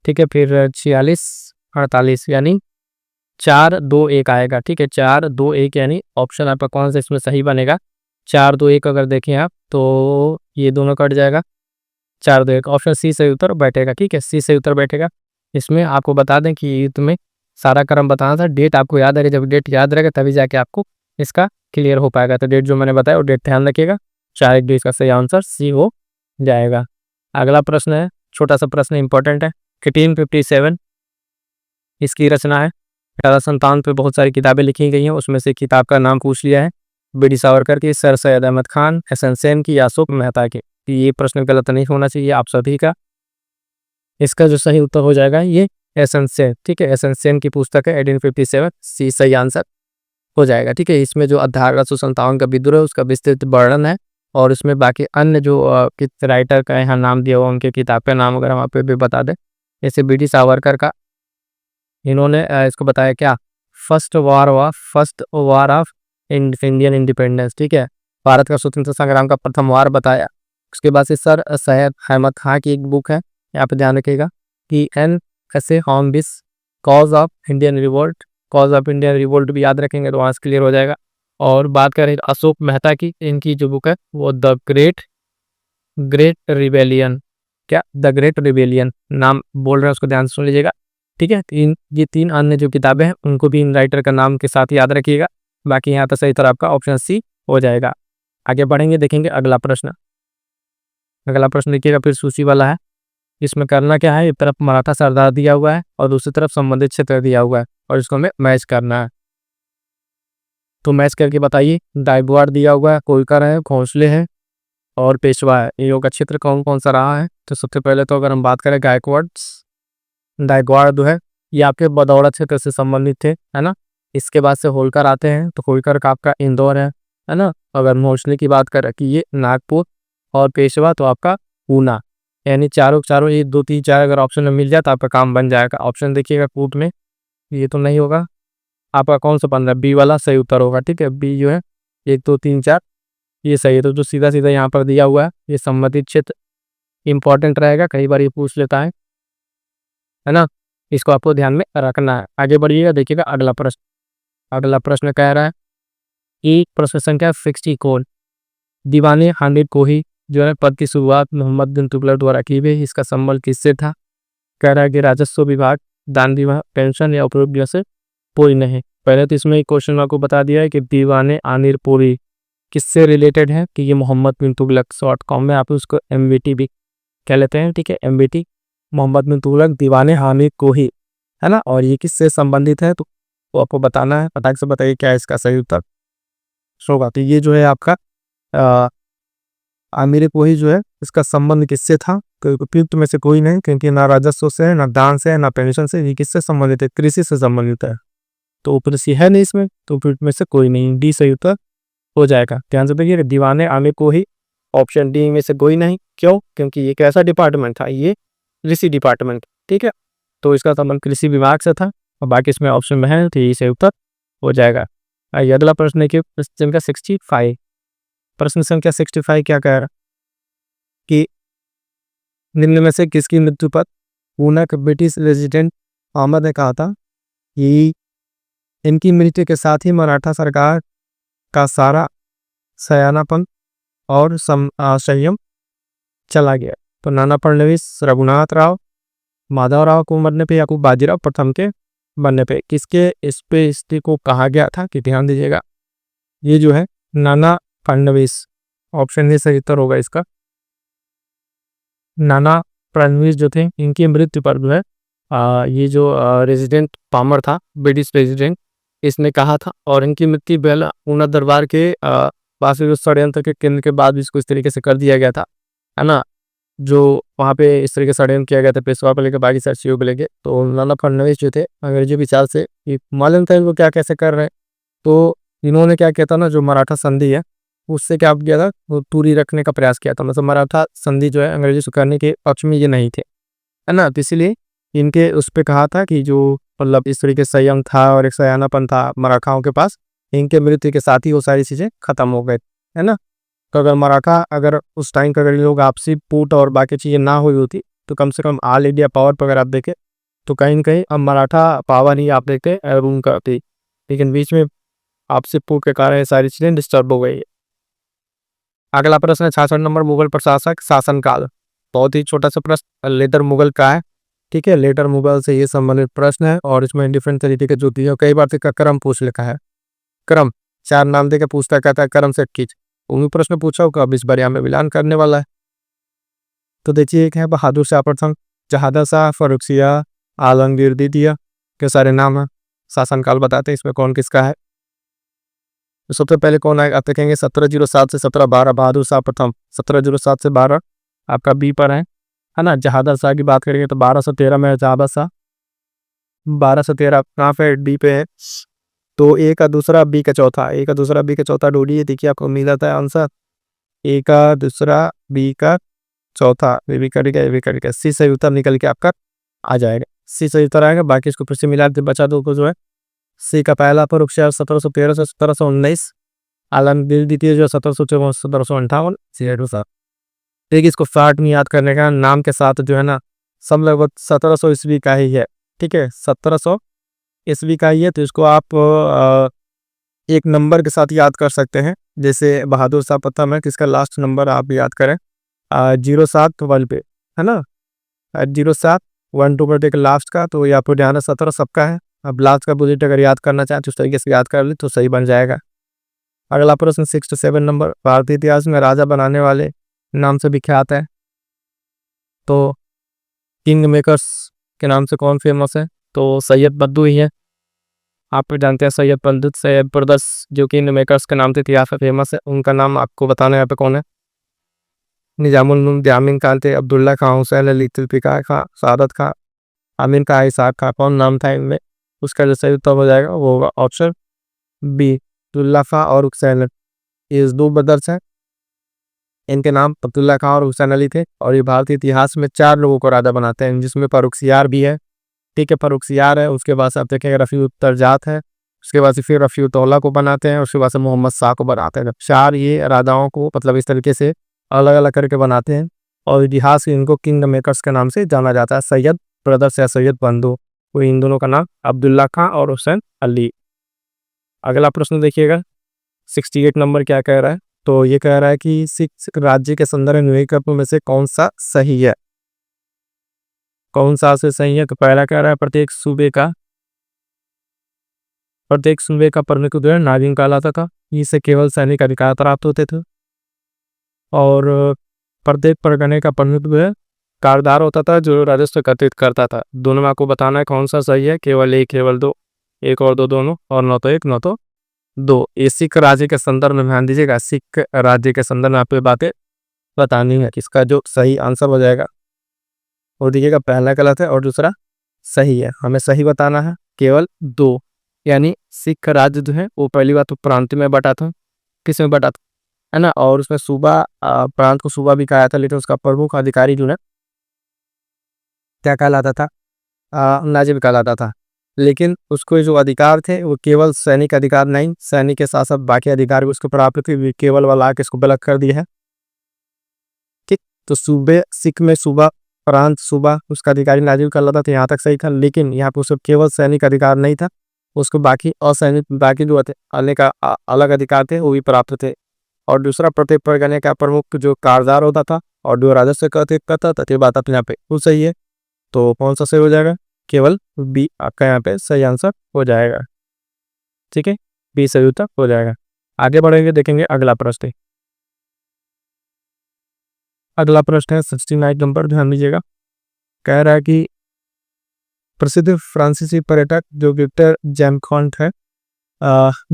ठीक है, फिर 46, 48, यानी 4 2 1 आएगा। ठीक है, 4 2 1 यानी ऑप्शन आपका कौन सा इसमें सही बनेगा, 4 2 1 अगर देखें आप तो ये दोनों कट जाएगा, 4 2 1 ऑप्शन सी सही उत्तर बैठेगा। ठीक है, सी सही उत्तर बैठेगा। इसमें आपको बता दें कि युद्ध में सारा क्रम बताना था, डेट आपको याद रहेगा, जब डेट याद रहेगा तभी जाके आपको इसका क्लियर हो पाएगा। तो डेट जो मैंने बताया वो डेट ध्यान रखिएगा, 4 1 2 इसका सही आंसर सी हो जाएगा। अगला प्रश्न है, छोटा सा प्रश्न इंपॉर्टेंट है। 1857 इसकी रचना है। 1857 पे बहुत सारी किताबें लिखी गई हैं, उसमें से किताब का नाम पूछ लिया है, बी.डी. सावरकर की, सर सैयद अहमद खान, एस.एन. सेन की या अशोक मेहता की। ये प्रश्न गलत नहीं होना चाहिए आप सभी का। इसका जो सही उत्तर हो जाएगा ये एस.एन. सेन। ठीक है, एस.एन. सेन की पुस्तक है 1857, सी सही आंसर हो जाएगा। ठीक है, इसमें जो अध्याय 1857 का विद्रोह है उसका विस्तृत वर्णन है और इसमें बाकी अन्य जो राइटर का यहाँ नाम दिया हुआ उनके किताब का नाम अगर हम आप भी बता दें, जैसे बी.डी. सावरकर का, इन्होंने इसको बताया क्या, first war of Indian independence. ठीक है, भारत का स्वतंत्रता संग्राम का प्रथम वार बताया। उसके बाद से सर सैयद अहमद खान की एक बुक है, यहाँ पे ध्यान रखिएगा, HORNBIS ऐसे हॉर्नबिस। Cause of Indian revolt, cause of Indian revolt भी याद रखेंगे तो वहाँ से क्लियर हो जाएगा। और बात करें अशोक मेहता की, इनकी जो बुक है वो द ग्रेट रिबेलियन, क्या द ग्रेट रिबेलियन नाम बोल रहे हैं, उसको ध्यान से सुन लीजिएगा। ठीक है, ये 3 अन्य जो किताबें हैं उनको भी इन राइटर का नाम के साथ याद रखिएगा। बाकी यहाँ तो सही तरह आपका ऑप्शन सी हो जाएगा। आगे बढ़ेंगे, देखेंगे अगला प्रश्न। अगला प्रश्न देखिएगा, फिर सूची वाला है। इसमें करना क्या है, एक तरफ मराठा सरदार दिया हुआ है और दूसरी तरफ संबंधित क्षेत्र दिया हुआ है और इसको हमें मैच करना है। तो मैच करके बताइए। गायकवाड़ दिया हुआ है, कोलकर है, भोंसले है और पेशवा है। इन लोगों का क्षेत्र कौन कौन सा रहा है? तो सबसे पहले तो अगर हम बात करें गायकवाड़ जो है ये आपके बदौड़ा क्षेत्र से संबंधित थे, है ना। इसके बाद से होलकर आते हैं, तो होलकर का आपका इंदौर है ना। अगर भोंसले की बात करें कि ये नागपुर, और पेशवा तो आपका पूना। यानी चारों ये 2 3 4 अगर ऑप्शन में मिल जाए तो आपका काम बन जाएगा। ऑप्शन देखिएगा कूट में, ये तो नहीं होगा। आपका कौन सा बन रहा है? बी वाला सही उत्तर होगा। ठीक है, बी जो है 1 2 3 4 ये सही है। तो जो सीधा सीधा यहाँ पर दिया हुआ है ये संबंधित क्षेत्र इंपॉर्टेंट रहेगा, कई बार ये पूछ लेता है ना। इसको आपको ध्यान में रखना है। आगे बढ़िएगा, देखिएगा अगला प्रश्न। अगला प्रश्न कह रहा है कि प्रश्न संख्या 64, दीवाने हामिद कोही जो है पद की शुरुआत मोहम्मद बिन तुगलक द्वारा की गई, इसका संबंध किससे था? कह रहा है कि राजस्व विभाग, दान विभाग, पेंशन या उपरोक्त में से कोई नहीं। पहले तो इसमें क्वेश्चन आपको बता दिया है कि दीवाने आमिर कोही किससे रिलेटेड है, कि ये मोहम्मद बिन तुगलक, शॉर्ट फॉर्म में आप उसको MBT भी कह लेते हैं। ठीक है, MBT मोहम्मद बिन तुगलक दीवाने हामिद कोही, है ना। और ये किससे संबंधित है तो आपको बताना है। फटाक से बताइए क्या इसका सही उत्तर होगा। तो ये जो है आपका आमिर कोही जो है इसका संबंध किससे था? तो उपयुक्त में से कोई नहीं, क्योंकि ना राजस्व से है, ना दान से है, ना पेंशन से। ये किससे संबंधित है? कृषि से संबंधित है। तो कृषि है नहीं इसमें, तो उपयुक्त में से कोई नहीं, डी सही उत्तर हो जाएगा। ध्यान से देखिए, दीवाने आमिर कोही ऑप्शन डी में से कोई नहीं। क्यों? क्योंकि ये कैसा डिपार्टमेंट था? ये कृषि डिपार्टमेंट। ठीक है, तो इसका संबंध कृषि विभाग से था और बाकी इसमें ऑप्शन में है, तो ये सही उत्तर हो जाएगा। आइए अगला प्रश्न देखिए, प्रश्न संख्या 65। प्रश्न संख्या 65 क्या कह रहा है कि निम्न में से किसकी मृत्यु पर पूना के ब्रिटिश रेजिडेंट अहमद ने कहा था कि इनकी मृत्यु के साथ ही मराठा सरकार का सारा सयानापन और संयम चला गया। तो नाना फडणवीस, रघुनाथ राव, माधवराव को मरने पे, याकूब बाजीराव प्रथम के बनने पे, किसके इस पे स्थिति को कहा गया था? कि ध्यान दीजिएगा, ये जो है नाना फडणवीस, ऑप्शन ए सही उत्तर होगा इसका। नाना फडणवीस जो थे इनकी मृत्यु पर जो है ये जो रेजिडेंट पामर था, ब्रिटिश रेजिडेंट, इसने कहा था। और इनकी मृत्यु पूना दरबार के पास जो षड्यंत्र के केंद्र के बाद भी इसको इस तरीके से कर दिया गया था, है ना। जो वहाँ पे इस तरीके से षड्यंत्र किया गया था पेशवा को लेकर, बाकी सारी चीज़ों को लेकर। तो नाना फडणवीस जो थे अंग्रेजी विचार से ये मालूम था इनको क्या कैसे कर रहे हैं। तो इन्होंने क्या किया था ना, जो मराठा संधि है उससे क्या किया था, वो दूरी रखने का प्रयास किया था। मतलब मराठा संधि जो है अंग्रेजी से करने के पक्ष में ये नहीं थे, है ना। तो इसलिए इनके उस पर कहा था कि जो मतलब इस तरीके से संयम था और एक सयानापन था मराठाओं के पास, इनके मृत्यु के साथ ही वो सारी चीज़ें खत्म हो गए, है ना। तो अगर मराठा अगर उस टाइम का अगर लोग आपसी फूट और बाकी चीज़ें ना हुई होती तो कम से कम ऑल इंडिया पावर पर अगर आप देखें तो कहीं न कहीं अब मराठा पावर ही आप देखते रूम करती, लेकिन बीच में आपसी फूट के कारण ये सारी चीज़ें डिस्टर्ब हो गई है। अगला प्रश्न है 66 नंबर, मुगल प्रशासक शासनकाल। बहुत ही छोटा सा प्रश्न, लेटर मुगल का है। ठीक है, लेटर मुगल से ये संबंधित प्रश्न है और इसमें डिफरेंट तरीके के जो दिए हैं, कई बार तो क्रम पूछ लिखा है। क्रम 4 नाम देकर पूछता कहता है क्रम से खींच, उन्हीं प्रश्न पूछा होगा, अब इस बार यहाँ में मिलान करने वाला है। तो देखिए, एक है बहादुर शाह प्रथम, जहादर शाह, फर्रुखसिया, आलमगीर द्वितीय के सारे नाम है। शासनकाल बताते हैं इसमें कौन किसका है। तो सबसे पहले कौन आएगा आप देखेंगे, 1707 से 1712 बहादुर शाह प्रथम, 1707 से 12 आपका बी पर है ना। जहादर शाह की बात करेंगे तो 1213 में जहादर शाह, 1213 कहाँ पे डी पे है। तो ए का दूसरा बी का चौथा, ए का दूसरा बी का चौथा ढूंढिए, देखिए आपको मिल जाता है आंसर। ए का दूसरा बी का चौथा, ये भी कट गया, ये भी कट गया, सी सही उत्तर निकल के आपका आ जाएगा। सी सही उत्तर आएगा, बाकी इसको फिर से मिला के बचा दो तो जो है सी का पहला पर रुखसार 1713 से 1719, आलमगीर द्वितीय जो 1754 1758 सी है दूसरा। देखिए इसको फाट में याद करने का नाम के साथ जो है ना सब लगभग 1700 ईस्वी का ही है। ठीक है, 1700 ईस्वी का ही है। तो इसको आप एक नंबर के साथ याद कर सकते हैं। जैसे बहादुर शाह प्रथम है, किसका लास्ट नंबर आप याद करें 07 1 पे, है ना, 07 1 2 पर देख लास्ट का, तो ये आपको ध्यान है 17 सबका है। अब लास्ट का बुलेट अगर याद करना चाहें तो उस तरीके से याद कर ले तो सही बन जाएगा। अगला प्रश्न 6 to 7 नंबर, भारतीय इतिहास में राजा बनाने वाले नाम से विख्यात है, तो किंग मेकर्स के नाम से कौन फेमस है? तो सैयद बद्दू ही है। आप जानते हैं सैयद पंडित सैयद ब्रदर्स जो किंग मेकर्स के नाम से इतिहास में फेमस है, उनका नाम आपको बताना है यहाँ पे कौन है। निजामुल मुल्क जामिन खान थे, अब्दुल्ला खां, हुसैन अली, जुल्फिकार खां, सादत खां, आमीर खां, इसाक खां, कौन नाम था इनमें? उसका जो सही उत्तर हो जाएगा वो होगा ऑप्शन बी, अब्दुल्ला खां और हुसैन अली। ये 2 ब्रदर्स हैं, इनके नाम अब्दुल्ला खां और हुसैन अली थे। और ये भारतीय इतिहास में 4 लोगों को राजा बनाते हैं, जिसमें फर्रुखसियार भी है। ठीक है, फर्रुखसियार है, उसके बाद से आप देखेंगे रफ़ी तर्जात है, उसके बाद से फिर रफ़ी उद्दौला को बनाते हैं, उसके बाद से मोहम्मद शाह को बनाते हैं। 4 ये राजाओं को मतलब इस तरीके से अलग अलग करके बनाते हैं और इतिहास में इनको किंग मेकर्स के नाम से जाना जाता है। सैयद ब्रदर्स या सैयद बंधु, वो इन दोनों का नाम अब्दुल्ला खां और हुसैन अली। अगला प्रश्न देखिएगा 68 नंबर क्या कह रहा है? तो ये कह रहा है कि सिख राज्य के संदर्भ में निम्नलिखित में से कौन सा सही है? कौन सा से सही है? तो पहला कह रहा है प्रत्येक सूबे का प्रमुख जो है नागिन कहलाता था, इससे केवल सैनिक अधिकार प्राप्त होते थे। और प्रत्येक परगने का प्रमुख जो है कारदार होता था जो राजस्व एकत्रित करता था। दोनों में आपको बताना है कौन सा सही है, केवल एक, केवल दो, एक और दो दोनों, और न तो एक न तो दो। ये सिख राज्य के संदर्भ में ध्यान दीजिएगा, सिख राज्य के संदर्भ में आपको बातें बतानी है। इसका जो सही आंसर हो जाएगा वो देखिएगा, पहला गलत है और दूसरा सही है। हमें सही बताना है केवल 2, यानी सिख राज्य जो है वो पहली बात तो प्रांत में बटा था, किस में बटा था, है ना, और उसमें सूबा प्रांत को सूबा भी कहा था, लेकिन उसका प्रमुख अधिकारी जो है क्या कहलाता था? नाजिब कहलाता था। लेकिन उसको जो अधिकार थे वो केवल सैनिक अधिकार नहीं, सैनिक के साथ साथ बाकी अधिकार भी उसको प्राप्त थे, केवल वाला के इसको अलग कर दिया है। ठीक, तो सूबे सिख में सूबा प्रांत सूबा उसका अधिकारी नाजिब कहलाता था, यहाँ तक सही था। लेकिन यहाँ पे उसको केवल सैनिक अधिकार नहीं था, उसको बाकी असैनिक बाकी जो थे अनेक अलग अधिकार थे वो भी प्राप्त थे। और दूसरा, प्रत्येक परगने का प्रमुख जो कारदार होता था और जो राजस्व करता था, ये बात अपने यहाँ पे वो सही है। तो कौन सा सही हो जाएगा? केवल बी आपका यहाँ पे सही आंसर हो जाएगा। ठीक है, बी सही उत्तर हो जाएगा। आगे बढ़ेंगे, देखेंगे अगला प्रश्न। अगला प्रश्न है 69 नंबर, ध्यान दीजिएगा। कह रहा है कि प्रसिद्ध फ्रांसीसी पर्यटक जो विक्टर जैमकॉन्ट है,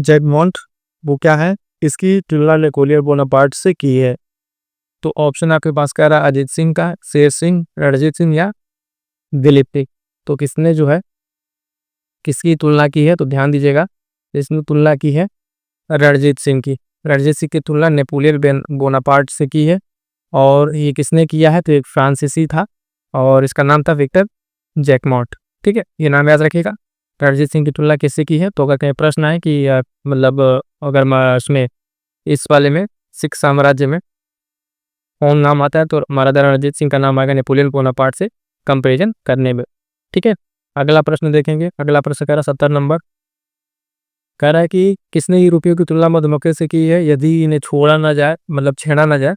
जैगमॉन्ट, वो क्या है? इसकी तुलना नेपोलियन बोनापार्ट से की है। तो ऑप्शन आपके पास कह रहा है अजीत सिंह का, शेर सिंह, रणजीत सिंह या दिलीप सिंह। तो किसने जो है किसकी तुलना की है? तो ध्यान दीजिएगा, इसने तुलना की है रणजीत सिंह की। रणजीत सिंह की तुलना नेपोलियन बोनापार्ट से की है। और ये किसने किया है? तो एक फ्रांसीसी था और इसका नाम था विक्टर जैकमॉन्ट। ठीक है, ये नाम याद रखिएगा। रणजीत सिंह की तुलना किससे की है? तो अगर कहीं प्रश्न आए कि मतलब अगर मैं उसमें इस वाले में सिख साम्राज्य में कौन नाम आता है तो महाराजा रणजीत सिंह का नाम आएगा नेपोलियन बोनापार्ट से कंपेरिजन करने में। ठीक है, अगला प्रश्न देखेंगे। अगला प्रश्न कह रहा 70 नंबर, कह रहा है कि किसने यूरोपियों की तुलना मधुमक्खी से की है? यदि इन्हें छोड़ा ना जाए, मतलब छेड़ा ना जाए,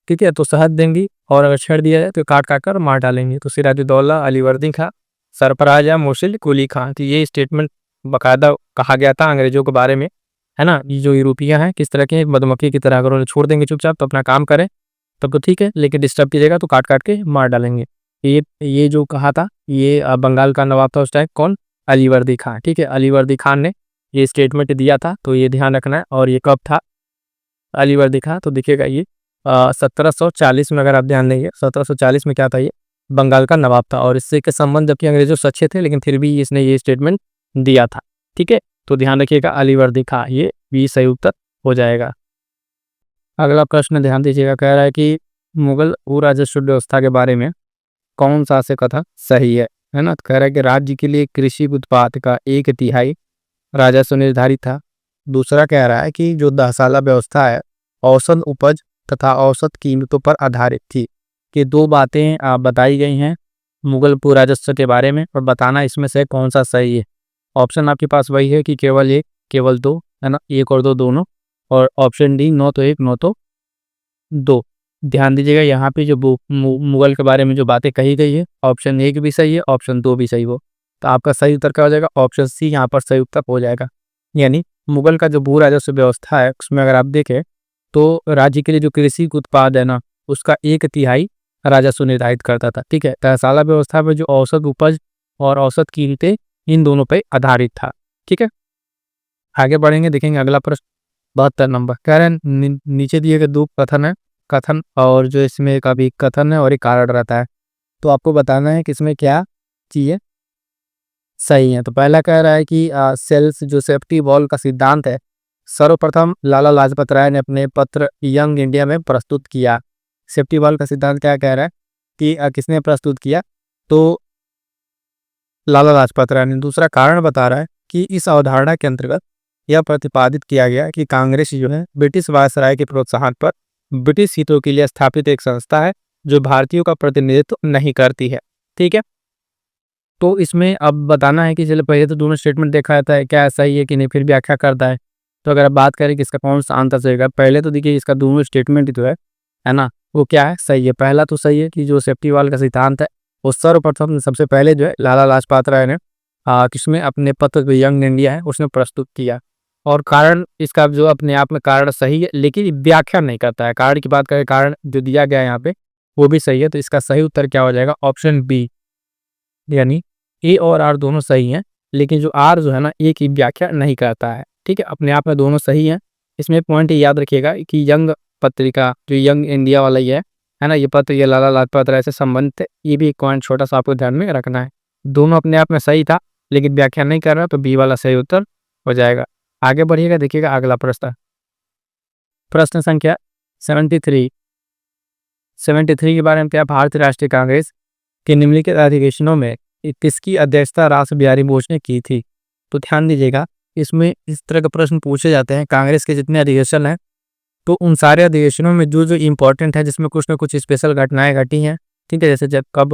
ठीक है, तो शहद देंगी, और अगर छेड़ दिया जाए तो काट काट कर मार डालेंगी। तो सिराजुद्दौला, अलीवर्दी खां, सरफराज या मोर्शिद कुली खां। तो ये स्टेटमेंट बाकायदा कहा गया था अंग्रेजों के बारे में, है ना। ये जो यूरोपियन हैं किस तरह के मधुमक्खी की तरह, अगर उन्हें छोड़ देंगे चुपचाप तो अपना काम करें तब तो ठीक है, लेकिन डिस्टर्ब कीजिएगा तो काट काट के मार डालेंगे। ये जो कहा था, ये बंगाल का नवाब था उस टाइम, कौन? अलीवर्दी खां। ठीक है, अलीवर्दी खान ने ये स्टेटमेंट दिया था, तो ये ध्यान रखना है। और ये कब था अलीवर्दी खां? तो देखिएगा ये 1740 में, अगर आप ध्यान देंगे 1740 में क्या था, ये बंगाल का नवाब था। और इससे के संबंध जबकि अंग्रेजों से अच्छे थे, लेकिन फिर भी इसने ये स्टेटमेंट दिया था। ठीक है, तो ध्यान रखिएगा अलीवर्दी खां, ये भी सही उत्तर हो जाएगा। अगला प्रश्न ध्यान दीजिएगा, कह रहा है कि मुगल भू राजस्व व्यवस्था के बारे में कौन सा से कथा सही है ना। तो कह रहा है कि राज्य के लिए कृषि उत्पाद का 1/3 राजस्व निर्धारित था। दूसरा कह रहा है कि जो 10 व्यवस्था है औसत उपज तथा औसत कीमतों पर आधारित थी। कि 2 बातें बताई गई हैं मुगल राजस्व के बारे में और बताना इसमें से कौन सा सही है। ऑप्शन आपके पास वही है कि केवल एक, केवल दो, है ना, एक और दो दोनों, और ऑप्शन डी नो तो एक नो तो दो। ध्यान दीजिएगा यहाँ पे जो मुगल के बारे में जो बातें कही गई है, ऑप्शन एक भी सही है, ऑप्शन दो भी सही हो, तो आपका सही उत्तर क्या हो जाएगा, ऑप्शन सी यहाँ पर सही उत्तर हो जाएगा। यानी मुगल का जो भू राजस्व व्यवस्था है उसमें अगर आप देखें तो राज्य के लिए जो कृषि उत्पाद है ना, उसका 1/3 राजस्व निर्धारित करता था। ठीक है, तहसाला व्यवस्था में जो औसत उपज और औसत कीमतें इन दोनों पर आधारित था। ठीक है, आगे बढ़ेंगे, देखेंगे अगला प्रश्न 72 नंबर। कह रहे हैं नीचे दिए गए दो कथन है, कथन और जो इसमें एक अभी कथन है और एक कारण रहता है, तो आपको बताना है कि इसमें क्या चीज़ें सही है। तो पहला कह रहा है कि सेल्स जो सेफ्टी वॉल का सिद्धांत है सर्वप्रथम लाला लाजपत राय ने अपने पत्र यंग इंडिया में प्रस्तुत किया। सेफ्टी वॉल का सिद्धांत क्या कह रहा है कि किसने प्रस्तुत किया, तो लाला लाजपत राय ने। दूसरा कारण बता रहा है कि इस अवधारणा के अंतर्गत यह प्रतिपादित किया गया कि कांग्रेस जो है ब्रिटिश वायसराय के प्रोत्साहन पर ब्रिटिश हितों के लिए स्थापित एक संस्था है जो भारतीयों का प्रतिनिधित्व नहीं करती है। ठीक है, तो इसमें अब बताना है कि चलो पहले तो दोनों स्टेटमेंट देखा जाता है क्या सही है कि नहीं, फिर व्याख्या करता है। तो अगर आप बात करें कि इसका कौन सा आंसर सही है, पहले तो देखिए इसका दोनों स्टेटमेंट जो है ना, वो क्या है, सही है। पहला तो सही है कि जो सेफ्टी वाल का सिद्धांत है वो सर्वप्रथम सबसे पहले जो है लाला लाजपत राय ने किसमें अपने पत्र यंग इंडिया है उसने प्रस्तुत किया। और कारण इसका जो अपने आप में कारण सही है, लेकिन व्याख्या नहीं करता है। कारण की बात करें, कारण जो दिया गया है यहाँ पे वो भी सही है। तो इसका सही उत्तर क्या हो जाएगा, ऑप्शन बी, यानी ए और आर दोनों सही हैं, लेकिन जो आर जो है ना ए की व्याख्या नहीं करता है। ठीक है, अपने आप में दोनों सही हैं। इसमें पॉइंट याद रखिएगा कि यंग पत्रिका जो यंग इंडिया वाला ही है ना, ये पत्र ये लाला लाजपत राय से संबंधित है। ये भी एक पॉइंट छोटा सा आपको ध्यान में रखना है। दोनों अपने आप में सही था लेकिन व्याख्या नहीं कर रहा, तो बी वाला सही उत्तर हो जाएगा। आगे बढ़िएगा, देखिएगा अगला प्रश्न, प्रश्न संख्या 73 के बारे में क्या, भारतीय राष्ट्रीय कांग्रेस के निम्नलिखित अधिवेशनों में किसकी अध्यक्षता रास बिहारी बोस ने की थी। तो ध्यान दीजिएगा, इसमें इस तरह के प्रश्न पूछे जाते हैं। कांग्रेस के जितने अधिवेशन हैं तो उन सारे अधिवेशनों में जो जो इम्पोर्टेंट है, जिसमें कुछ ना कुछ स्पेशल घटनाएं घटी हैं। ठीक है, जैसे जब कब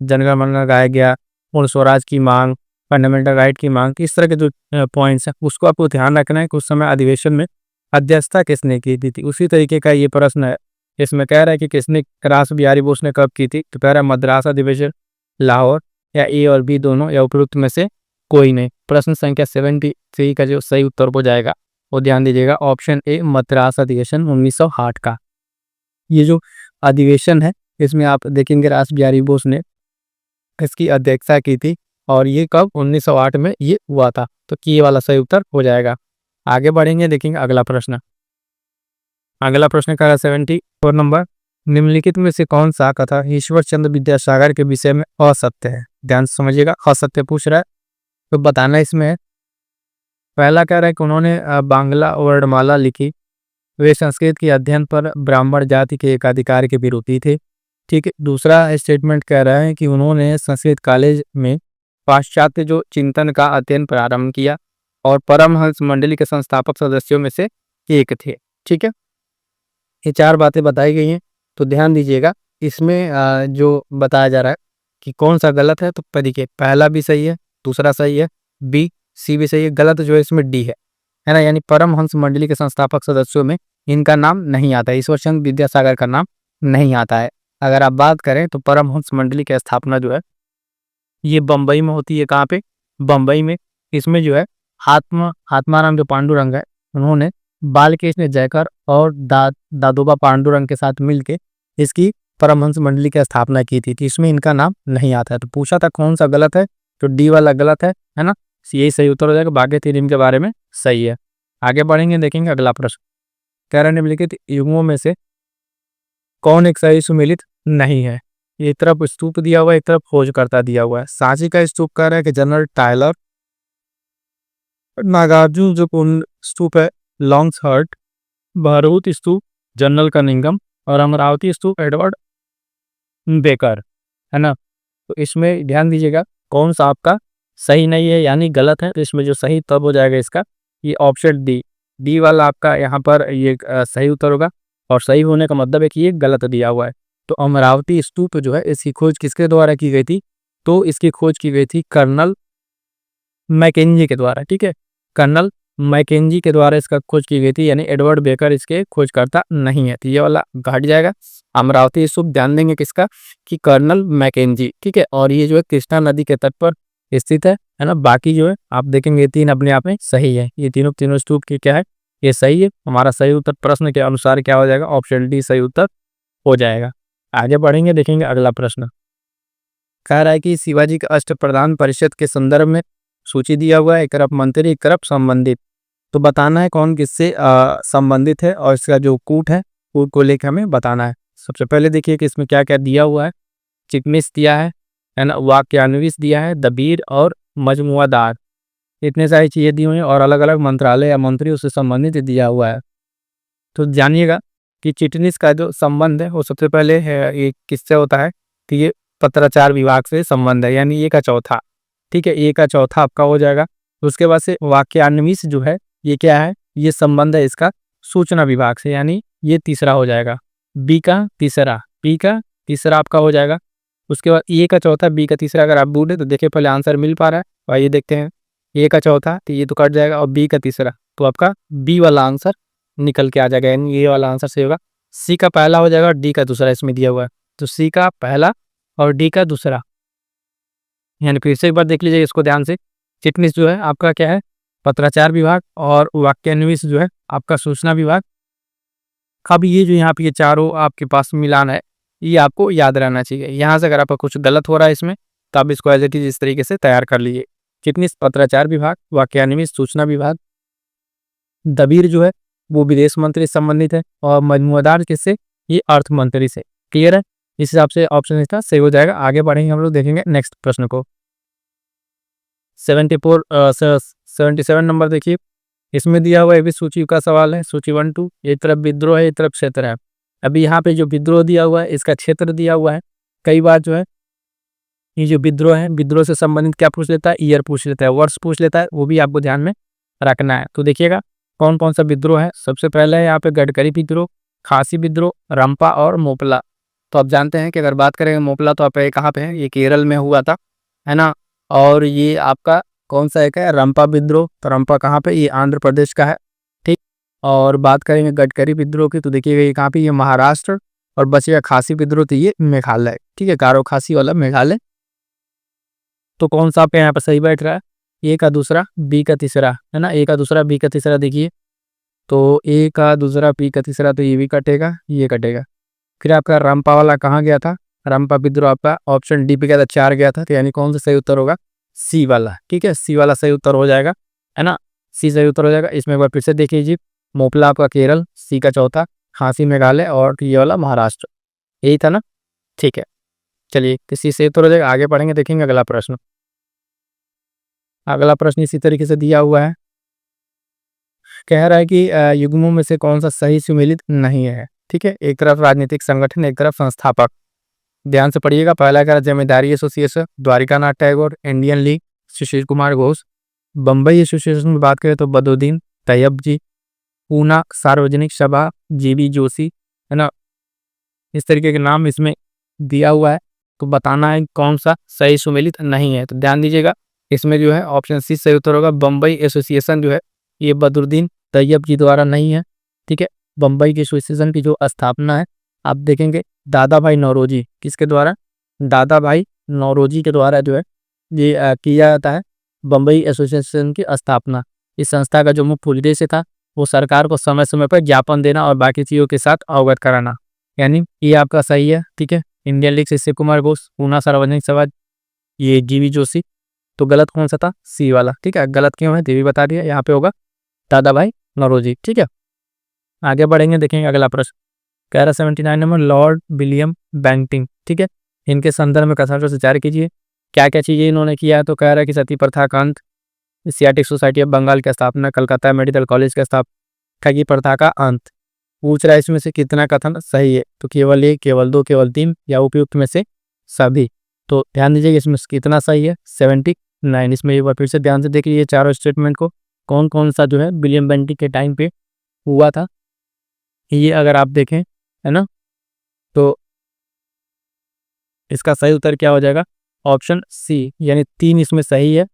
जनगण मन गाया गया, पूर्ण स्वराज की मांग, फंडामेंटल राइट की मांग, इस तरह के जो पॉइंट्स हैं उसको आपको ध्यान रखना है कि उस समय अधिवेशन में अध्यक्षता किसने की थी। उसी तरीके का ये प्रश्न है, इसमें कह रहा है कि किसने रास बिहारी बोस ने कब की थी, तो कह रहा है मद्रास अधिवेशन, लाहौर, या ए और बी दोनों, या उपरोक्त में से कोई नहीं। प्रश्न संख्या 73 का जो सही उत्तर हो जाएगा वो ध्यान दीजिएगा, ऑप्शन ए मद्रास अधिवेशन 1908 का। ये जो अधिवेशन है इसमें आप देखेंगे रास बिहारी बोस ने इसकी अध्यक्षता की थी और ये कब 1908 में ये हुआ था। तो ये वाला सही उत्तर हो जाएगा। आगे बढ़ेंगे, देखेंगे अगला प्रश्न। अगला प्रश्न का 74 नंबर, निम्नलिखित में से कौन सा कथा ईश्वर चंद्र विद्यासागर के विषय में असत्य है। ध्यान से समझिएगा, असत्य पूछ रहा है तो बताना इसमें है। पहला कह रहा है कि उन्होंने बांग्ला वर्णमाला लिखी, वे संस्कृत के अध्ययन पर ब्राह्मण जाति के एकाधिकार के विरोधी थे। ठीक है, दूसरा स्टेटमेंट कह रहा है कि उन्होंने संस्कृत कॉलेज में पाश्चात्य जो चिंतन का अध्ययन प्रारंभ किया और परमहंस मंडली के संस्थापक सदस्यों में से एक थे। ठीक है, ये चार बातें बताई गई हैं, तो ध्यान दीजिएगा इसमें जो बताया जा रहा है कि कौन सा गलत है। तो देखिए पहला भी सही है, दूसरा सही है, बी सी भी सही है, गलत जो है इसमें डी है ना, यानी परमहंस मंडली के संस्थापक सदस्यों में इनका नाम नहीं आता है, ईश्वरचंद्र विद्यासागर का नाम नहीं आता है। अगर आप बात करें तो परमहंस मंडली की स्थापना जो है ये बम्बई में होती है। कहाँ पे, बम्बई में। इसमें जो है आत्माराम जो पांडुरंग है उन्होंने बालकृष्ण जयकर और दादोबा पांडुरंग के साथ मिलके इसकी परमहंस मंडली की स्थापना की थी। तो इसमें इनका नाम नहीं आता है। तो पूछा था कौन सा गलत है, तो डी वाला गलत है ना, यही सही उत्तर हो जाएगा। बाकी तीन इनके बारे में सही है। आगे बढ़ेंगे, देखेंगे अगला प्रश्न। कह रहे निम्नलिखित युगों में से कौन एक सही सुमेलित नहीं है। एक तरफ स्तूप दिया हुआ है, एक तरफ खोजकर्ता दिया हुआ है। सांची का स्तूप कह रहा है कि जनरल टायलर, नागार्जुन जो स्तूप है लॉन्ग्स हर्ट, भरूच स्तूप जनरल कनिंगम, और अमरावती स्तूप एडवर्ड बेकर, है ना। तो इसमें ध्यान दीजिएगा कौन सा आपका सही नहीं है यानी गलत है। तो इसमें जो सही तब हो जाएगा इसका ये ऑप्शन डी वाला आपका यहाँ पर ये सही उत्तर होगा। और सही होने का मतलब है कि ये गलत दिया हुआ है। तो अमरावती स्तूप जो है इसकी खोज किसके द्वारा की गई थी, तो इसकी खोज की गई थी कर्नल मैकेंजी के द्वारा। ठीक है, कर्नल मैकेंजी के द्वारा इसका खोज की गई थी, यानी एडवर्ड बेकर इसके खोजकर्ता नहीं है। तो ये वाला घट जाएगा। अमरावती स्तूप ध्यान देंगे किसका, कि कर्नल मैकेंजी। ठीक है, और ये जो है कृष्णा नदी के तट पर स्थित है ना। बाकी जो है आप देखेंगे ये तीन अपने आप में सही है, ये तीनों स्तूप की क्या है, ये सही है। हमारा सही उत्तर प्रश्न के अनुसार क्या हो जाएगा, ऑप्शन डी सही उत्तर हो जाएगा। आगे बढ़ेंगे, देखेंगे अगला प्रश्न। कह रहा है कि शिवाजी के अष्टप्रधान परिषद के संदर्भ में सूची दिया हुआ है, एक तरफ मंत्री एक तरफ संबंधित। तो बताना है कौन किससे संबंधित है, और इसका जो कूट है, कूट को लेकर हमें बताना है। सबसे पहले देखिए कि इसमें क्या क्या दिया हुआ है। चिटमिस दिया है ना, वाक्यान्विस दिया है, दबीर और मजमुआदार, इतने सारी चीज़ें दी हुई हैं, और अलग अलग मंत्रालय या मंत्री उससे संबंधित दिया हुआ है। तो जानिएगा कि चिटनिस का जो संबंध है वो सबसे पहले है ये किससे होता है, कि ये पत्राचार विभाग से संबंध है, यानी ए का चौथा। ठीक है, ए का चौथा आपका हो जाएगा। उसके बाद से वाक्यान्विस जो है ये क्या है, ये संबंध है इसका सूचना विभाग से, यानी ये तीसरा हो जाएगा। बी का तीसरा, बी का तीसरा आपका हो जाएगा। उसके बाद ए का चौथा, बी का तीसरा, अगर आप ढूंढे तो देखिए पहले आंसर मिल पा रहा है, और ये देखते हैं ए का चौथा, तो ये तो कट जाएगा, और बी का तीसरा, तो आपका बी वाला आंसर निकल के आ जाएगा, यानी ये वाला आंसर सही होगा। सी का पहला हो जाएगा और डी का दूसरा इसमें दिया हुआ है, तो सी का पहला और डी का दूसरा। यानी फिर से एक बार देख लीजिए इसको ध्यान से। चिटनिस जो है आपका क्या है, पत्राचार विभाग, और वाक्यान्विस जो है आपका सूचना विभाग। अब ये जो यहाँ पे ये चारों आपके पास मिलान है, ये आपको याद रहना चाहिए। यहाँ से अगर आपका कुछ गलत हो रहा है इसमें, तो आप इसको एज इट इज इस तरीके से तैयार कर लीजिए। चिटनिस पत्राचार विभाग, वाक्यान्विस सूचना विभाग, दबीर जो है वो विदेश मंत्री से संबंधित है, और मजमुआदार किससे, ये अर्थ मंत्री से। क्लियर है, इस हिसाब से ऑप्शन इसका सही हो जाएगा। आगे बढ़ेंगे हम लोग, देखेंगे नेक्स्ट प्रश्न को। 77 नंबर देखिए, इसमें दिया हुआ है भी सूची का सवाल है, सूची 1 2। एक तरफ विद्रोह है, एक तरफ क्षेत्र है। अभी यहाँ पे जो विद्रोह दिया हुआ है इसका क्षेत्र दिया हुआ है। कई बार जो है ये जो विद्रोह है, विद्रोह से संबंधित क्या पूछ लेता है, ईयर पूछ लेता है, वर्ष पूछ लेता है, वो भी आपको ध्यान में रखना है। तो देखिएगा कौन कौन सा विद्रोह है। सबसे पहले है यहाँ पे गडकरी विद्रोह, खासी विद्रोह, रंपा और मोपला। तो आप जानते हैं कि अगर बात करेंगे मोपला, तो आप कहाँ पे है, ये केरल में हुआ था, है ना। और ये आपका कौन सा एक है, रंपा विद्रोह, तो रंपा कहाँ पे, ये आंध्र प्रदेश का है। ठीक, और बात करेंगे गडकरी विद्रोह की, तो देखिएगा ये कहाँ पे, ये महाराष्ट्र। और बचेगा खासी विद्रोह, तो ये मेघालय। ठीक है, गारो खासी वाला मेघालय। तो कौन सा आपके यहाँ पर सही बैठ रहा है, ए का दूसरा बी का तीसरा, है ना। ए का दूसरा बी का तीसरा देखिए, तो ए का दूसरा बी का तीसरा, तो ये भी कटेगा, ये कटेगा। फिर आपका रंपा वाला कहाँ गया था, रंपा विद्रोह आपका ऑप्शन डी पे गया था, 4 गया था, तो यानी कौन सा सही उत्तर होगा, सी वाला। ठीक है, सी वाला सही उत्तर हो जाएगा, है ना। सी सही उत्तर हो जाएगा। इसमें एक बार फिर से देख लीजिए, मोपला आपका केरल, सी का चौथा, खांसी मेघालय, और ये वाला महाराष्ट्र, यही था ना। ठीक है, चलिए, तो सी सही उत्तर हो जाएगा। आगे पढ़ेंगे, देखेंगे अगला प्रश्न। अगला प्रश्न इसी तरीके से दिया हुआ है, कह रहा है कि युग्मों में से कौन सा सही सुमेलित नहीं है। ठीक है, एक तरफ राजनीतिक संगठन, एक तरफ संस्थापक। ध्यान से पढ़िएगा। पहला कह रहा zamindari association, Dwarkanath Tagore, Indian league, Sushil Kumar Ghosh. Bombay association में बात करें तो बदरुद्दीन तैयब जी। पूना सार्वजनिक सभा, जीबी जोशी, है ना। इस तरीके के नाम इसमें दिया हुआ है, तो बताना है कौन सा सही सुमेलित नहीं है। तो ध्यान दीजिएगा, इसमें जो है ऑप्शन सी सही उत्तर होगा। बम्बई एसोसिएशन जो है ये बदरुद्दीन तैयब जी द्वारा नहीं है। ठीक है, बम्बई की एसोसिएशन की जो स्थापना है आप देखेंगे दादा भाई नौरोजी, किसके द्वारा, दादा भाई नौरोजी के द्वारा जो है ये किया जाता है बम्बई एसोसिएशन की स्थापना। इस संस्था का जो मुख्य उद्देश्य था वो सरकार को समय समय पर ज्ञापन देना और बाकी चीज़ों के साथ अवगत कराना, यानी ये आपका सही है। ठीक है, इंडियन लीग सुशील कुमार घोष, पूना सार्वजनिक सभा ये जीवी जोशी। तो गलत कौन सा था, सी वाला। ठीक है, गलत क्यों है देवी बता दिया, यहाँ पे होगा दादा भाई नौरोजी। ठीक है, आगे बढ़ेंगे, देखेंगे अगला प्रश्न। कह रहा 79 नंबर, लॉर्ड विलियम बेंटिंग। ठीक है, इनके संदर्भ में कथन से विचार कीजिए, क्या क्या चीज़ें इन्होंने किया है। तो कह रहा है कि सती प्रथा का अंत, एशियाटिक सोसाइटी ऑफ बंगाल की स्थापना, कलकत्ता मेडिकल कॉलेज का स्थापना, ठगी प्रथा का अंत। पूछ रहा है इसमें से कितना कथन सही है, तो केवल 1, केवल 2, केवल 3, या उपयुक्त में से सभी। तो ध्यान दीजिएगा इसमें कितना सही है, 79। इसमें एक बार फिर से ध्यान से देख लीजिए चारों स्टेटमेंट को, कौन कौन सा जो है विलियम बेंटिंग के टाइम पे हुआ था। ये अगर आप देखें, है ना, तो इसका सही उत्तर क्या हो जाएगा, ऑप्शन सी, यानी 3 इसमें सही है,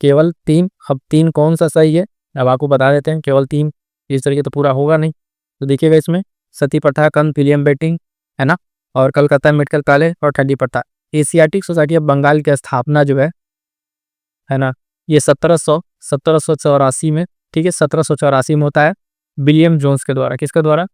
केवल 3। अब 3 कौन सा सही है अब आपको बता देते हैं। केवल 3 इस तरीके तो पूरा होगा नहीं, तो देखिएगा इसमें सती प्रथा, कंद विलियम बेटिंग, है ना, और कलकत्ता मेडिकल कॉलेज और ठंडी प्रथा। एशियाटिक सोसाइटी ऑफ बंगाल की स्थापना जो है ना, ये 1784 में, ठीक है, 1784 में होता है विलियम जोन्स के द्वारा। किसके द्वारा?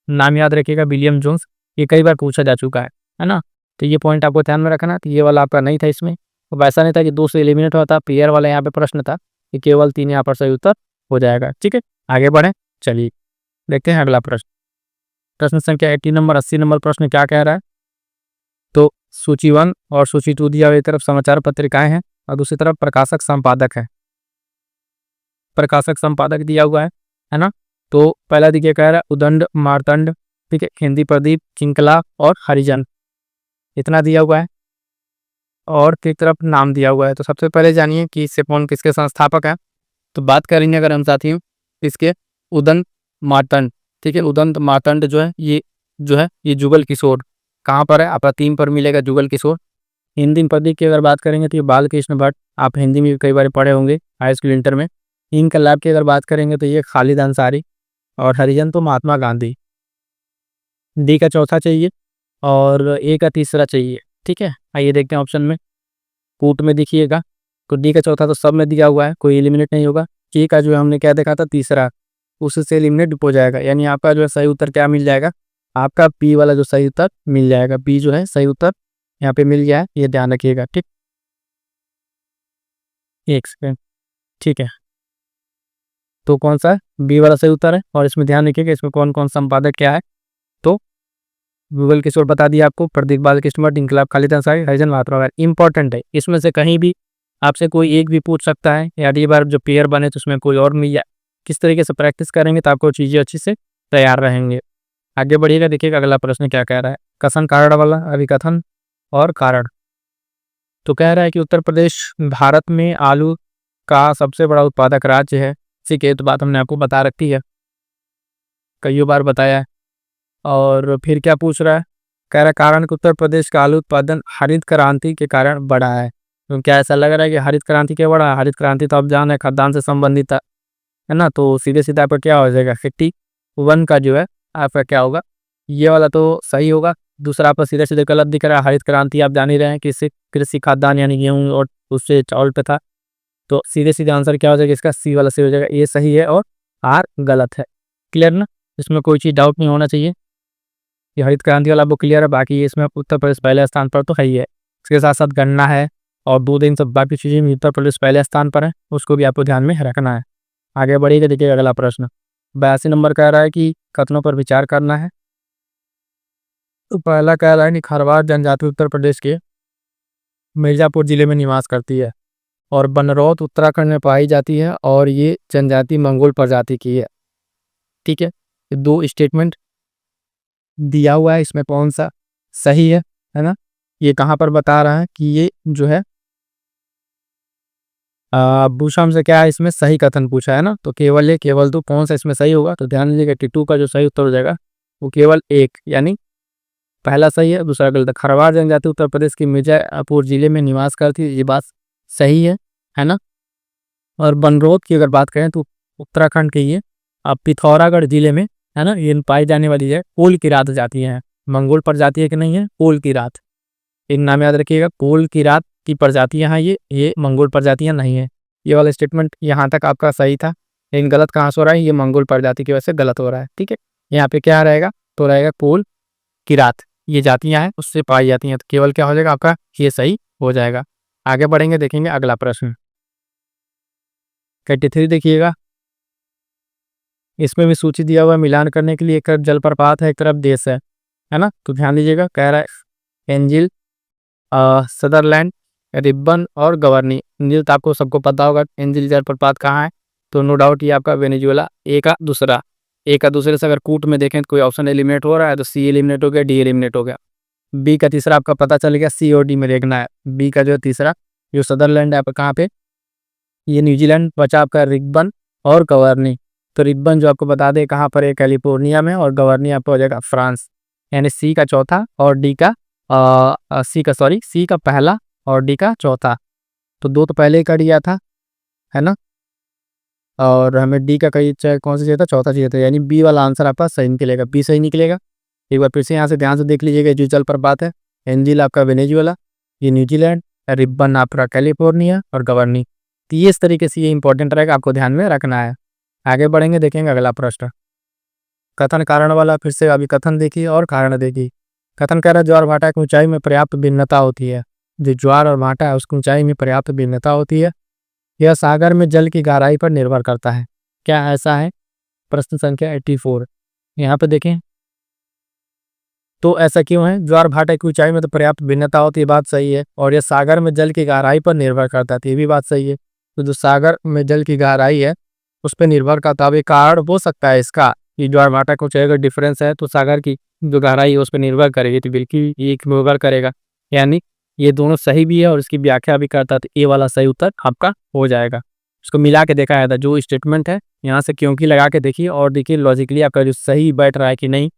नाम याद रखिएगा, विलियम जोन्स। ये कई बार पूछा जा चुका है ना, तो ये पॉइंट आपको ध्यान में रखना। तो ये वाला आपका नहीं था इसमें, तो वैसा नहीं था कि 2 से एलिमिनेट होता, पेयर वाला यहाँ पे प्रश्न था कि केवल 3 यहाँ पर सही उत्तर हो जाएगा। ठीक है, आगे बढ़े, चलिए देखते हैं अगला प्रश्न। प्रश्न संख्या 80 नंबर, 80 नंबर प्रश्न क्या कह रहा है? तो सूची 1 और सूची 2 दिया हुआ, एक तरफ समाचार पत्रिकाएं हैं और दूसरी तरफ प्रकाशक संपादक है। प्रकाशक संपादक दिया हुआ है ना। तो पहला देखिए कह रहा है उदंड मार्तंड, ठीक है, हिंदी प्रदीप, चिंकला और हरिजन, इतना दिया हुआ है और एक तरफ नाम दिया हुआ है। तो सबसे पहले जानिए कि इससे कौन किसके संस्थापक है। तो बात करेंगे अगर हम साथियों इसके, उदंत मार्तंड, ठीक है, उदंत मार्तंड जो है ये जुगल किशोर, कहाँ पर है? आपका 3 पर मिलेगा जुगल किशोर। हिंदी प्रदीप की अगर बात करेंगे तो ये बालकृष्ण भट्ट, आप हिंदी में भी कई बार पढ़े होंगे हाई स्कूल इंटर में। इनकलाब की अगर बात करेंगे तो ये खालिद अंसारी और हरिजन तो महात्मा गांधी। डी का चौथा चाहिए और ए का तीसरा चाहिए। ठीक है, आइए देखते हैं ऑप्शन में, कूट में देखिएगा। तो डी का चौथा तो सब में दिया हुआ है, कोई एलिमिनेट नहीं होगा। के का जो है हमने क्या देखा था, तीसरा, उससे एलिमिनेट हो जाएगा, यानी आपका जो है सही उत्तर क्या मिल जाएगा? आपका बी वाला जो सही उत्तर मिल जाएगा। बी जो है सही उत्तर यहाँ पे मिल गया है, ये ध्यान रखिएगा। ठीक, एक सेकेंड, ठीक है, तो कौन सा बी वाला सही उत्तर है। और इसमें ध्यान रखिएगा इसमें कौन कौन संपादक क्या है। तो गूगल किशोर बता दिया आपको, प्रदीप बालकृष्ण भट्ट, इनकलाब खालिद अंसारी, हरिजन महात्मा गांधी। इंपॉर्टेंट है, इसमें से कहीं भी आपसे कोई एक भी पूछ सकता है, या अगली बार जो पेयर बने तो उसमें कोई और मिल जाए। किस तरीके से प्रैक्टिस करेंगे तो आपको चीज़ें अच्छी से तैयार रहेंगे। आगे बढ़िएगा, देखिएगा अगला प्रश्न क्या कह रहा है। कथन कारण वाला, अभिकथन और कारण। तो कह रहा है कि उत्तर प्रदेश भारत में आलू का सबसे बड़ा उत्पादक राज्य है। ठीक है, तो बात हमने आपको बता रखी है, कई बार बताया है। और फिर क्या पूछ रहा है? कह रहा है कारण कि उत्तर प्रदेश का आलू उत्पादन हरित क्रांति के कारण बढ़ा है। तो क्या ऐसा लग रहा है कि हरित क्रांति क्यों बढ़ा? हरित क्रांति तो आप जान है खाद्यान्न से संबंधित है ना, तो सीधे सीधे आपका क्या हो जाएगा, 51 का जो है आपका क्या होगा, ये वाला तो सही होगा। दूसरा आपका सीधे सीधे गलत दिख रहा है। हरित क्रांति आप जान ही रहे हैं कि इससे कृषि खाद्यान्न यानी गेहूँ और उससे चावल पे था, तो सीधे सीधे आंसर क्या हो जाएगा इसका, सी वाला सही हो जाएगा। ये सही है और आर गलत है। क्लियर ना, इसमें कोई चीज़ डाउट नहीं होना चाहिए। ये हरित क्रांति वाला आपको क्लियर है, बाकी ये इसमें उत्तर प्रदेश पहले स्थान पर तो है ही है। इसके साथ साथ गन्ना है और दूध, इन सब बाकी चीज़ें में उत्तर प्रदेश पहले स्थान पर है, उसको भी आपको ध्यान में रखना है। आगे बढ़िएगा, देखिए अगला प्रश्न 82 नंबर कह रहा है कि कथनों पर विचार करना है। तो पहला कह रहा है कि खरवार जनजाति उत्तर प्रदेश के मिर्जापुर जिले में निवास करती है और बनरौत उत्तराखंड में पाई जाती है और ये जनजाति मंगोल प्रजाति की है। ठीक है, 2 स्टेटमेंट दिया हुआ है, इसमें कौन सा सही है ना। ये कहाँ पर बता रहा है कि ये जो है भूषण से क्या है, इसमें सही कथन पूछा है ना, तो केवल ये केवल 2 कौन सा इसमें सही होगा? तो ध्यान दीजिएगा, टी2 का जो सही उत्तर हो जाएगा वो केवल 1, यानी पहला सही है, दूसरा गलत है। खरवार जनजाति उत्तर प्रदेश के मिर्जापुर जिले में निवास करती है, ये बात सही है ना। और बनरौत की अगर बात करें तो उत्तराखंड के ये पिथौरागढ़ जिले में है ना, ये पाई जाने वाली है कोल की रात जाती है। मंगोल प्रजाति है कि नहीं है, कोल की रात, इन नाम याद रखिएगा। कोल की रात की प्रजातियां हैं ये मंगोल प्रजातियां नहीं है। ये वाला स्टेटमेंट यहाँ तक आपका सही था, लेकिन गलत कहाँ से हो रहा है, ये मंगोल प्रजाति की वजह से गलत हो रहा है। ठीक है, यहाँ पे क्या रहेगा, तो रहेगा कोल की रात, ये जातियां हैं उससे पाई जाती हैं, तो केवल क्या हो जाएगा आपका, ये सही हो जाएगा। आगे बढ़ेंगे, देखेंगे अगला प्रश्न 83 देखिएगा। इसमें भी सूची दिया हुआ है मिलान करने के लिए, एक तरफ जलप्रपात है एक तरफ देश है ना। तो ध्यान दीजिएगा, कह रहा है एंजिल, सदरलैंड, रिब्बन और गवर्नी। एंजिल तो आपको सबको पता होगा, एंजिल जलप्रपात कहाँ है, तो नो डाउट ये आपका वेनेजुएला। ए का दूसरे से अगर कूट में देखें तो कोई ऑप्शन एलिमिनेट हो रहा है, तो सी एलिमिनेट हो गया, डी एलिमिनेट हो गया। बी का तीसरा आपका पता चल गया, सी और डी में देखना है। बी का जो तीसरा जो सदरलैंड है आपका कहाँ पे, ये न्यूजीलैंड बचा आपका रिब्बन और गवर्नी। तो रिब्बन जो आपको बता दें कहाँ पर है, कैलिफोर्निया में, और गवर्नी आपको हो जाएगा फ्रांस। यानी सी का चौथा और डी का सी का पहला और डी का चौथा। तो 2 तो पहले ही कट गया था, है ना? और हमें डी का कौन सा चाहिए था? चौथा चाहिए था, यानी बी वाला आंसर आपका सही निकलेगा, बी सही निकलेगा। एक बार फिर से यहाँ से ध्यान से देख लीजिएगा, जो जल प्रपात है, एंजिल आपका वेनेजुएला, ये न्यूजीलैंड, रिब्बन आपका कैलिफोर्निया और गवर्नी। तो ये इस तरीके से ये इंपॉर्टेंट रहेगा, आपको ध्यान में रखना है। आगे बढ़ेंगे, देखेंगे अगला प्रश्न। कथन कारण वाला फिर से अभी कथन देखिए और कारण देखिए। कथन कह रहा है ज्वार भाटा की ऊंचाई में पर्याप्त भिन्नता होती है। जो ज्वार और भाटा है उसकी ऊंचाई में पर्याप्त भिन्नता होती है। यह सागर में जल की गहराई पर निर्भर करता है। क्या ऐसा है? प्रश्न संख्या 84 यहाँ पे देखें। तो ऐसा क्यों है? ज्वार भाटा की ऊंचाई में तो पर्याप्त भिन्नता होती है, बात सही है। और यह सागर में जल की गहराई पर निर्भर करता है, ये भी बात सही है। तो जो सागर में जल की गहराई है उस पर निर्भर करता है। कारण हो सकता है इसका कि ज्वार भाटा की ऊंचाई का डिफरेंस है तो सागर की जो गहराई है उस पर निर्भर करेगी, तो बिल्कुल ये निर्भर करेगा, यानी ये दोनों सही भी है और इसकी व्याख्या भी करता है। तो ए वाला सही उत्तर आपका हो जाएगा। उसको मिला के देखा जाता है, जो स्टेटमेंट है यहाँ से क्योंकि लगा के देखिए और देखिए लॉजिकली आपका जो सही बैठ रहा है कि नहीं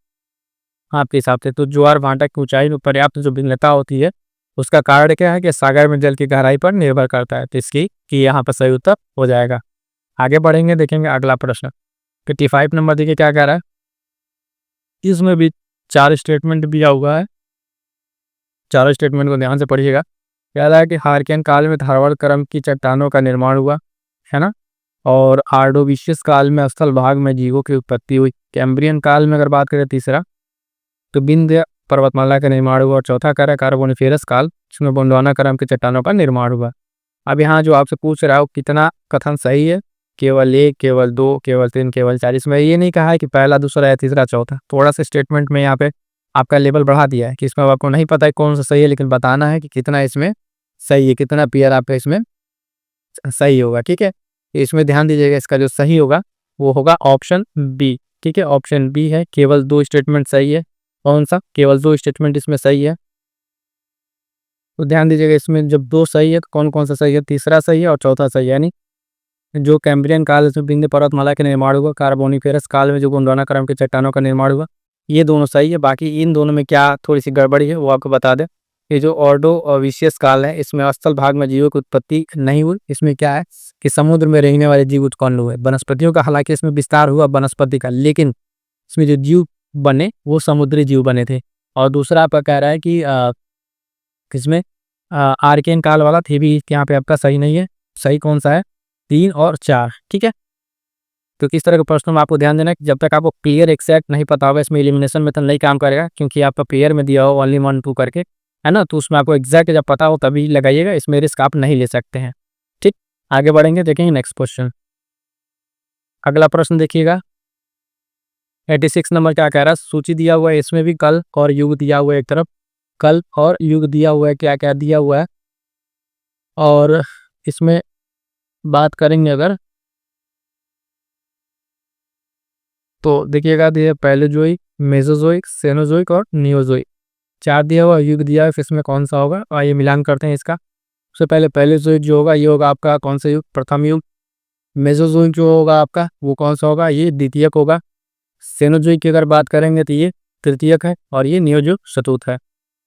आपके हिसाब से। तो ज्वार भाटा की ऊंचाई में पर्याप्त जो भिन्नता होती है उसका कारण क्या है कि सागर में जल की गहराई पर निर्भर करता है, तो इसकी कि यहाँ पर सही उत्तर हो जाएगा। आगे बढ़ेंगे, देखेंगे अगला प्रश्न। 55 नंबर देखिए क्या कह रहा है। इसमें भी 4 स्टेटमेंट दिया हुआ है, चारों स्टेटमेंट को ध्यान से पढ़िएगा। कह रहा है कि हार्कियन काल में थारवड़ क्रम की चट्टानों का निर्माण हुआ, है ना? और आर्डोविशियस काल में स्थल भाग में जीवों की उत्पत्ति हुई। कैम्ब्रियन काल में अगर बात करें तीसरा तो विंध्य पर्वतमाला का निर्माण हुआ। और चौथा कह रहा है कार्बोनिफेरस काल, जिसमें गोंडवाना क्रम की चट्टानों का निर्माण हुआ। अब यहाँ जो आपसे पूछ रहा है कितना कथन सही है, केवल 1, केवल 2, केवल 3, केवल 4। इसमें ये नहीं कहा है कि पहला, दूसरा या तीसरा, चौथा। थोड़ा सा स्टेटमेंट में यहाँ पे आपका लेवल बढ़ा दिया है कि इसमें आपको नहीं पता है कौन सा सही है, लेकिन बताना है कि कितना इसमें सही है, कितना पेयर आपका इसमें सही होगा। ठीक है, इसमें ध्यान दीजिएगा, इसका जो सही होगा वो होगा ऑप्शन बी। ठीक है, ऑप्शन बी है, केवल 2 स्टेटमेंट सही है। कौन सा? केवल 2 स्टेटमेंट इसमें सही है। तो ध्यान दीजिएगा, इसमें जब 2 सही है तो कौन कौन सा सही है? तीसरा सही है और चौथा सही है। यानी जो कैम्ब्रियन काल में विंध्य पर्वतमाला का निर्माण हुआ, कार्बोनिफेरस काल में जो गोंडवाना क्रम के चट्टानों का निर्माण हुआ, ये दोनों सही है। बाकी इन दोनों में क्या थोड़ी सी गड़बड़ी है वो आपको बता दें। ये जो ऑर्डोविशियस काल है इसमें स्थल भाग में जीवों की उत्पत्ति नहीं हुई। इसमें क्या है कि समुद्र में रहने वाले जीव उत्पन्न हुए। वनस्पतियों का हालांकि इसमें विस्तार हुआ वनस्पति का, लेकिन इसमें जो जीव बने वो समुद्री जीव बने थे। और दूसरा आपका कह रहा है कि किसमें आर्कियन काल वाला थे भी यहाँ पे आपका सही नहीं है। सही कौन सा है? 3 और 4। ठीक है, तो किस तरह के प्रश्नों में आपको ध्यान देना है कि जब तक आपको क्लियर एक्जैक्ट नहीं पता होगा इसमें एलिमिनेशन मेथड नहीं काम करेगा, क्योंकि आपका पेयर में दिया हो ओनली 1 2 करके, है ना? तो उसमें आपको एग्जैक्ट जब पता हो तभी लगाइएगा, इसमें रिस्क आप नहीं ले सकते हैं। ठीक, आगे बढ़ेंगे, देखेंगे नेक्स्ट क्वेश्चन। अगला प्रश्न देखिएगा 86 नंबर क्या कह रहा है। सूची दिया हुआ है, इसमें भी कल और युग दिया हुआ है, एक तरफ कल और युग दिया हुआ है, क्या क्या दिया हुआ है। और इसमें बात करेंगे अगर तो देखिएगा, दिया पैलेजोइक, मेसोजोइक, सेनोजोइक और नियोजोइक, 4 दिया हुआ युग दिया है। फिर इसमें कौन सा होगा? आइए मिलान करते हैं इसका। सबसे पहले पैलेजोइक जो होगा ये होगा आपका कौन सा युग? प्रथम युग। मेसोजोइक जो होगा आपका वो कौन सा होगा? ये द्वितीयक होगा। सेनोजोइक की अगर बात करेंगे तो ये तृतीयक है और ये नियोजोइक चतुर्थ है।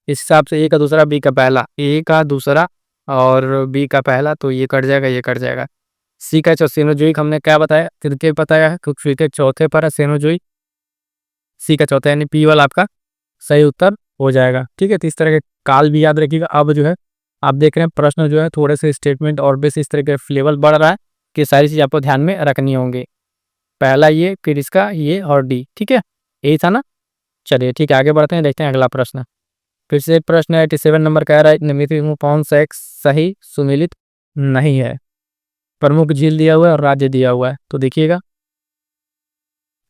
इस हिसाब से ए का दूसरा, बी का पहला, ए का दूसरा और बी का पहला, तो ये कट जाएगा, ये कट जाएगा। सी का सेनोजोइक हमने क्या बताया? तृतीय बताया है, क्योंकि तृतीय चौथे पर है सेनोजोइक। सी का चौथा यानी पी वाला आपका सही उत्तर हो जाएगा। ठीक है, तो इस तरह के काल भी याद रखिएगा। अब जो है आप देख रहे हैं प्रश्न जो है थोड़े से स्टेटमेंट और बेस इस तरह के लेवल बढ़ रहा है कि सारी चीज़ आपको ध्यान में रखनी होंगी। पहला ये, फिर इसका ये और डी। ठीक है, यही था ना? चलिए ठीक है, आगे बढ़ते हैं, देखते हैं अगला प्रश्न। फिर से प्रश्न 87 नंबर कह रहा है निम्नलिखित में कौन सा एक सही सुमेलित नहीं है? प्रमुख झील दिया हुआ है और राज्य दिया हुआ है, तो देखिएगा।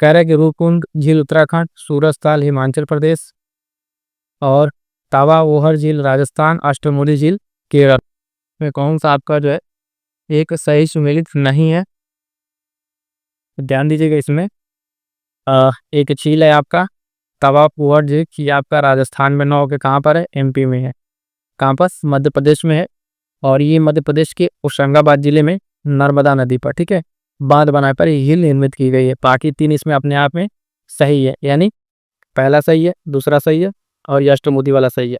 कह रहा है कि रूपकुंड झील उत्तराखंड, सूरजताल हिमाचल प्रदेश और तावा ओहर झील राजस्थान, अष्टमुडी झील केरल में कौन सा आपका जो है एक सही सुमेलित नहीं है? ध्यान दीजिएगा, इसमें एक झील है आपका तवा ओहर झील की, आपका राजस्थान में ना होकर कहाँ पर है? एमपी में है। कहाँ पर? मध्य प्रदेश में है। और ये मध्य प्रदेश के होशंगाबाद जिले में नर्मदा नदी पर, ठीक है, बांध बनाए पर हिल निर्मित की गई है। बाकी 3 इसमें अपने आप में सही है, यानी पहला सही है, दूसरा सही है और ये अष्टमुदी वाला सही है।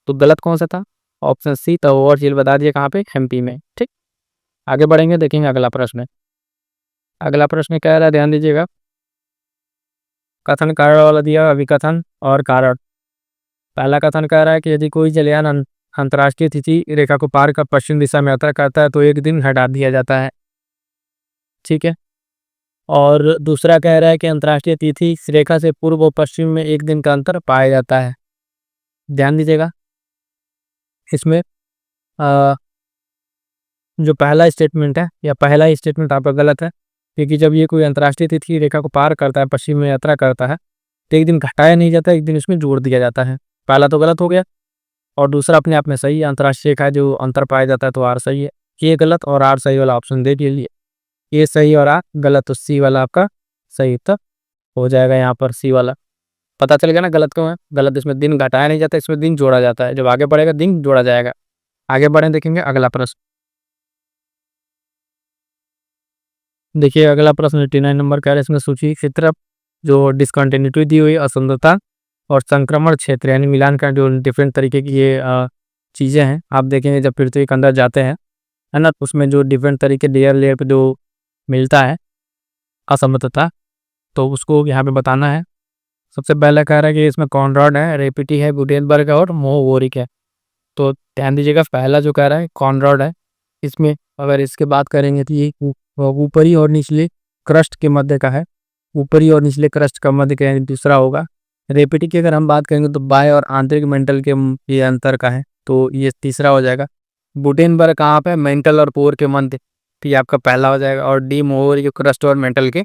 तो गलत कौन सा था? ऑप्शन सी तपोवर झील बता दिए कहाँ पे, एमपी में। ठीक, आगे बढ़ेंगे, देखेंगे अगला प्रश्न। अगला प्रश्न क्या रहा, ध्यान दीजिएगा। कथन कारण वाला दिया, अभिकथन और कारण। पहला कथन कह रहा है कि यदि कोई जलयान अंतर्राष्ट्रीय तिथि रेखा को पार कर पश्चिम दिशा में यात्रा करता है तो एक दिन हटा दिया जाता है। ठीक है। और दूसरा कह रहा है कि अंतर्राष्ट्रीय तिथि रेखा से पूर्व और पश्चिम में एक दिन का अंतर पाया जाता है। ध्यान दीजिएगा, इसमें जो पहला स्टेटमेंट है या पहला ही स्टेटमेंट आपका गलत है, क्योंकि जब ये कोई अंतर्राष्ट्रीय तिथि रेखा को पार करता है, पश्चिम में यात्रा करता है, तो एक दिन घटाया नहीं जाता, एक दिन इसमें जोड़ दिया जाता है। पहला तो गलत हो गया, और दूसरा अपने आप में सही है। अंतर्राष्ट्रीय रेखा जो अंतर पाया जाता है तो आर सही है। ये गलत और आर सही वाला ऑप्शन दे दिए, ये सही और आर गलत, तो सी वाला आपका सही उत्तर हो जाएगा। यहाँ पर सी वाला पता चल गया ना गलत क्यों है। गलत, इसमें दिन घटाया नहीं जाता, इसमें दिन जोड़ा जाता है। जब आगे बढ़ेगा दिन जोड़ा जाएगा। आगे बढ़े, देखेंगे अगला प्रश्न। देखिए अगला प्रश्न 89 नंबर का है। इसमें सूची की तरफ जो डिसकंटिन्यूटी दी हुई, असंगतता और संक्रमण क्षेत्र यानी मिलान का जो डिफरेंट तरीके की ये चीज़ें हैं, आप देखेंगे जब पृथ्वी के अंदर जाते हैं, है ना, उसमें जो डिफरेंट तरीके लेयर लेयर पे जो मिलता है असमतता, तो उसको यहाँ पे बताना है। सबसे पहला कह रहा है कि इसमें कॉनराड है, रेपिटी है, गुटेनबर्ग है और मोहवोरिक है। तो ध्यान दीजिएगा, पहला जो कह रहा है कॉनराड है, इसमें अगर इसके बात करेंगे तो ये ऊपरी और निचले क्रस्ट के मध्य का है। ऊपरी और निचले क्रस्ट का मध्य का दूसरा होगा। रेपिटी की अगर हम बात करेंगे तो बाह्य और आंतरिक मेंटल के ये अंतर का है, तो ये तीसरा हो जाएगा। गुटेनबर्ग कहाँ पे, मेंटल और पोर के मध्य, तो ये आपका पहला हो जाएगा। और डी मोहवोरिक क्रस्ट और मेंटल के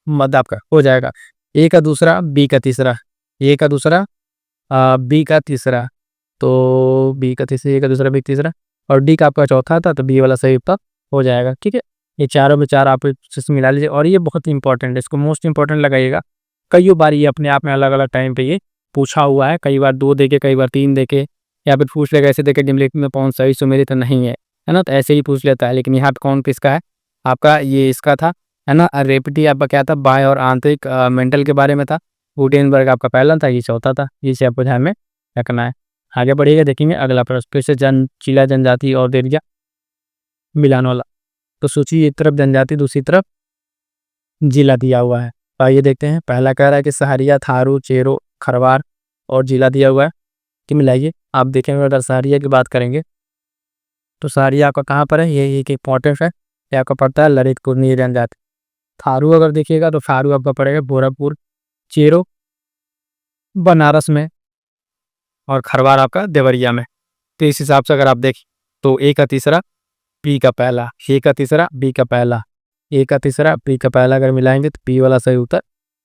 मध्य आपका हो जाएगा। ए का दूसरा, बी का तीसरा, ए का दूसरा, बी का तीसरा, तो बी का तीसरा, ए का दूसरा, बी का तीसरा, और डी का आपका चौथा था, तो बी वाला सही उत्तर हो जाएगा। ठीक है, ये चारों में चार आप इससे मिला लीजिए। और ये बहुत इंपॉर्टेंट है, इसको मोस्ट इंपॉर्टेंट लगाइएगा। कई बार ये अपने आप में अलग अलग टाइम पे ये पूछा हुआ है, कई बार 2 देके, कई बार 3 देके, या फिर पूछ लेगा ऐसे देखे निम्नलिखित में कौन सही सुमेलित नहीं है ना, तो ऐसे ही पूछ लेता है। लेकिन यहाँ पे कौन किसका है, आपका ये इसका था, है ना। रेपिटी आपका क्या था, बाह्य और आंतरिक मेंटल के बारे में था। गुटेनबर्ग आपका पहला था, ये चौथा था। इसे आपको ध्यान में रखना है। आगे बढ़िएगा, देखेंगे अगला प्रश्न। फिर से चीला जनजाति और देरिया मिलान वाला। तो सोचिए, एक तरफ जनजाति, दूसरी तरफ जिला दिया हुआ है। तो आइए देखते हैं। पहला कह रहा है कि सहारिया, थारू, चेरो, खरवार और जिला दिया हुआ है कि मिलाइए। आप देखेंगे अगर सहारिया की बात करेंगे तो सहारिया आपका कहाँ पर है, ये एक इंपॉर्टेंट है, ये आपका पड़ता है ललितपुर जनजाति। थारू अगर देखिएगा तो थारू आपका पड़ेगा गोरखपुर, चेरो बनारस में, और खरवार आपका देवरिया में। तो इस हिसाब से अगर आप देखें तो ए का तीसरा, बी का पहला, ए का तीसरा, बी का पहला, ए का तीसरा, बी का पहला अगर मिलाएंगे तो बी वाला सही उत्तर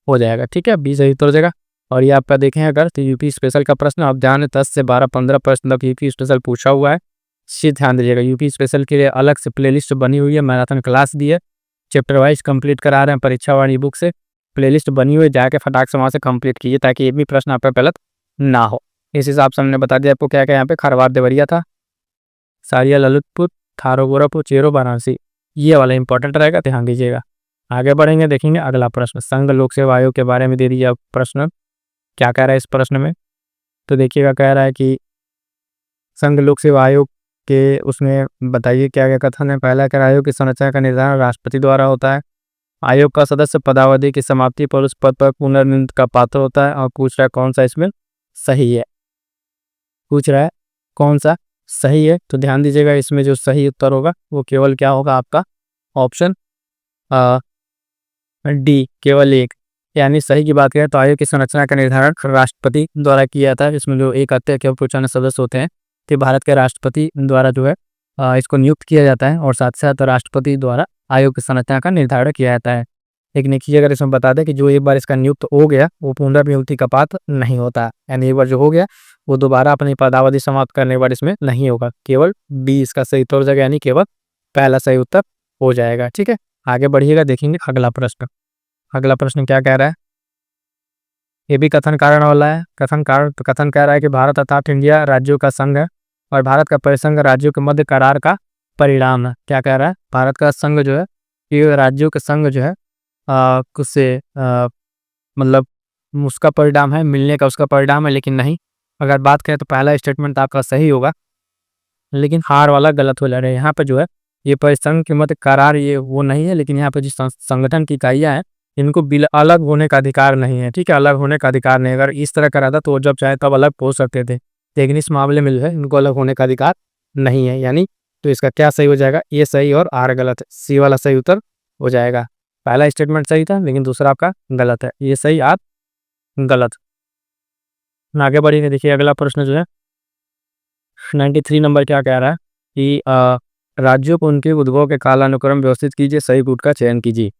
हो जाएगा। ठीक है, बी सही उत्तर हो जाएगा। और ये आपका देखें अगर तो यूपी स्पेशल का प्रश्न, आप ध्यान 10 से 12 15 प्रश्न तक यूपी स्पेशल पूछा हुआ है। इसे ध्यान दीजिएगा। यूपी स्पेशल के लिए अलग से प्लेलिस्ट बनी हुई है, मैराथन क्लास दी है, चैप्टर वाइज कंप्लीट करा रहे हैं परीक्षा वाली बुक से। प्लेलिस्ट बनी हुई है, जाके फटाक से वहाँ से कंप्लीट कीजिए ताकि ये भी प्रश्न आपका गलत ना हो। इस हिसाब से हमने बता दिया आपको क्या क्या यहाँ पे खरवार देवरिया था, सारिया ललितपुर, थारो गोरखपुर, चेरो वाराणसी। ये वाला इंपॉर्टेंट रहेगा, ध्यान दीजिएगा। आगे बढ़ेंगे, देखेंगे अगला प्रश्न। संघ लोक सेवा आयोग के बारे में दे दीजिए प्रश्न, क्या कह रहा है इस प्रश्न में। तो देखिएगा, कह रहा है कि संघ लोक सेवा आयोग के उसमें बताइए क्या क्या कथन है। पहला कह रहा है आयोग की संरचना का निर्धारण राष्ट्रपति द्वारा होता है। आयोग का सदस्य पदावधि की समाप्ति पर उस पद पर पुनर्नियुक्ति का पात्र होता है। और पूछ रहा है कौन सा इसमें सही है, पूछ रहा है कौन सा सही है। तो ध्यान दीजिएगा, इसमें जो सही उत्तर होगा वो केवल क्या होगा, आपका ऑप्शन डी, केवल एक। यानी सही की बात करें तो आयोग की संरचना का निर्धारण राष्ट्रपति द्वारा किया जाता है। इसमें जो एक अध्यक्ष एवं 95 सदस्य होते हैं, तो भारत के राष्ट्रपति द्वारा जो है इसको नियुक्त किया जाता है। और साथ साथ राष्ट्रपति द्वारा आयोग की संरचना का निर्धारण किया जाता है। लेकिन एक चीज़ अगर इसमें बता दें कि जो एक बार इसका नियुक्त हो गया वो पुनर्नियुक्ति का पात्र नहीं होता। यानी एक बार जो हो गया वो दोबारा अपनी पदावधि समाप्त करने के बाद इसमें नहीं होगा। केवल बी इसका सही उत्तर हो जाएगा, यानी केवल पहला सही उत्तर हो जाएगा। ठीक है, आगे बढ़िएगा, देखेंगे अगला प्रश्न। अगला प्रश्न क्या कह रहा है, ये भी कथन कारण वाला है। कथन कारण, तो कथन कह रहा है कि भारत अर्थात इंडिया राज्यों का संघ है और भारत का परिसंघ राज्यों के मध्य करार का परिणाम है। क्या कह रहा है, भारत का संघ जो है ये राज्यों के संघ जो है उससे मतलब उसका परिणाम है, मिलने का उसका परिणाम है। लेकिन नहीं, अगर बात करें तो पहला स्टेटमेंट आपका सही होगा। लेकिन हार वाला गलत हो जा रहा है। यहाँ पे जो है ये परिसंघ के मध्य करार ये वो नहीं है, लेकिन यहाँ पे जिस संगठन की इकाइयाँ हैं इनको अलग होने का अधिकार नहीं है। ठीक है, अलग होने का अधिकार नहीं। अगर इस तरह करा था तो जब चाहे तब अलग हो सकते थे, लेकिन इस मामले में जो है इनको अलग होने का अधिकार नहीं है। यानी तो इसका क्या सही हो जाएगा, ये सही और आर गलत है। सी वाला सही उत्तर हो जाएगा। पहला स्टेटमेंट सही था लेकिन दूसरा आपका गलत है, ये सही आर गलत। आगे बढ़ेंगे, देखिए अगला प्रश्न जो है 93 नंबर क्या कह रहा है कि राज्यों को उनके उद्भव के कालानुक्रम व्यवस्थित कीजिए, सही रूट का चयन कीजिए।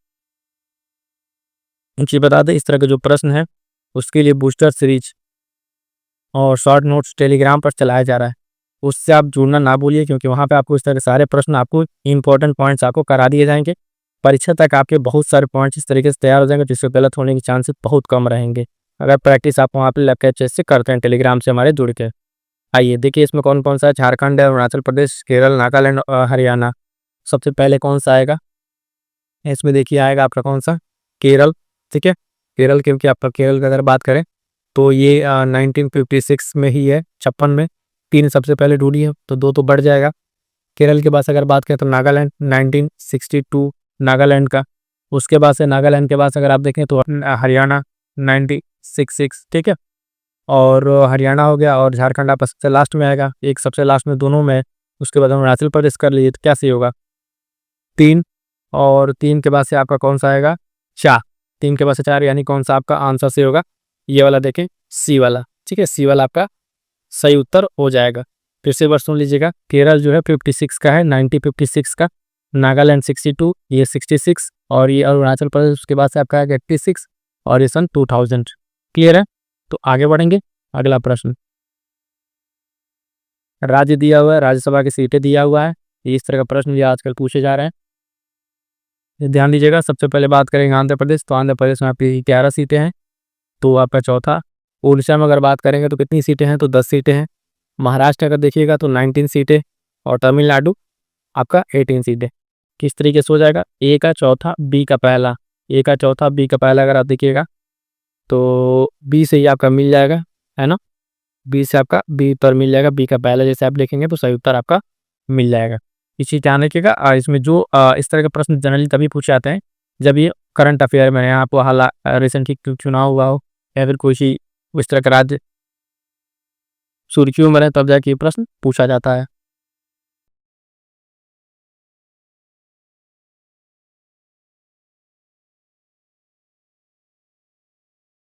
जी बता दें, इस तरह के जो प्रश्न है उसके लिए बूस्टर सीरीज और शॉर्ट नोट्स टेलीग्राम पर चलाया जा रहा है, उससे आप जुड़ना ना भूलिए, क्योंकि वहाँ पे आपको इस तरह के सारे प्रश्न आपको इंपॉर्टेंट पॉइंट्स आपको करा दिए जाएंगे। परीक्षा तक आपके बहुत सारे पॉइंट्स इस तरीके से तैयार हो जाएंगे जिससे गलत होने के चांसेस बहुत कम रहेंगे, अगर प्रैक्टिस आप वहाँ पे लैपटॉप अच्छे से करते हैं टेलीग्राम से हमारे जुड़ के। आइए देखिए इसमें कौन कौन सा है। झारखंड है, अरुणाचल प्रदेश, केरल, नागालैंड और हरियाणा। सबसे पहले कौन सा आएगा, इसमें देखिए आएगा आपका कौन सा, केरल। ठीक है, केरल, क्योंकि आपका केरल की अगर बात करें तो ये 1956 में ही है, 56 में 3 सबसे पहले ढूंढी है तो 2 तो बढ़ जाएगा। केरल के बाद अगर बात करें तो नागालैंड 1962 नागालैंड का। उसके बाद से नागालैंड के बाद अगर आप देखें तो हरियाणा 1966। ठीक है, और हरियाणा हो गया और झारखंड आपका सबसे लास्ट में आएगा, एक सबसे लास्ट में दोनों में। उसके बाद अरुणाचल प्रदेश कर लीजिए तो क्या सही होगा, 3। और 3 के बाद से आपका कौन सा आएगा, 4। 3 के बाद से 4, यानी कौन सा आपका आंसर सही होगा, ये वाला देखें, सी वाला। ठीक है, सी वाला आपका सही उत्तर हो जाएगा। फिर से एक बार सुन लीजिएगा, केरल जो है 56 का है, 1956 का। नागालैंड 62, ये 66। और ये अरुणाचल प्रदेश उसके बाद से आपका है 86 और ये सन 2000। क्लियर है, तो आगे बढ़ेंगे। अगला प्रश्न, राज्य दिया हुआ है, राज्यसभा की सीटें दिया हुआ है, इस तरह का प्रश्न भी आजकल पूछे जा रहे हैं। ध्यान दीजिएगा, सबसे पहले बात करेंगे आंध्र प्रदेश, तो आंध्र प्रदेश में आपकी 11 सीटें हैं, तो आपका चौथा। उड़ीसा में अगर बात करेंगे तो कितनी सीटें हैं, तो 10 सीटें हैं। महाराष्ट्र अगर देखिएगा तो 19 सीटें, और तमिलनाडु आपका 18 सीटें। किस तरीके से हो जाएगा, ए का चौथा बी का पहला, ए का चौथा बी का पहला अगर आप देखिएगा तो बी से ही आपका मिल जाएगा, है ना। बी से आपका बी पर मिल जाएगा, बी का पहला जैसे आप लिखेंगे तो सही उत्तर आपका मिल जाएगा। इस चीज़ ध्यान रखिएगा। इसमें जो इस तरह के प्रश्न जनरली तभी पूछे जाते हैं जब ये करंट अफेयर में यहाँ आपको रिसेंटली चुनाव हुआ हो या फिर कोई इस तरह का राज्य सुर्खियों में रहे, तब जाके ये प्रश्न पूछा जाता है।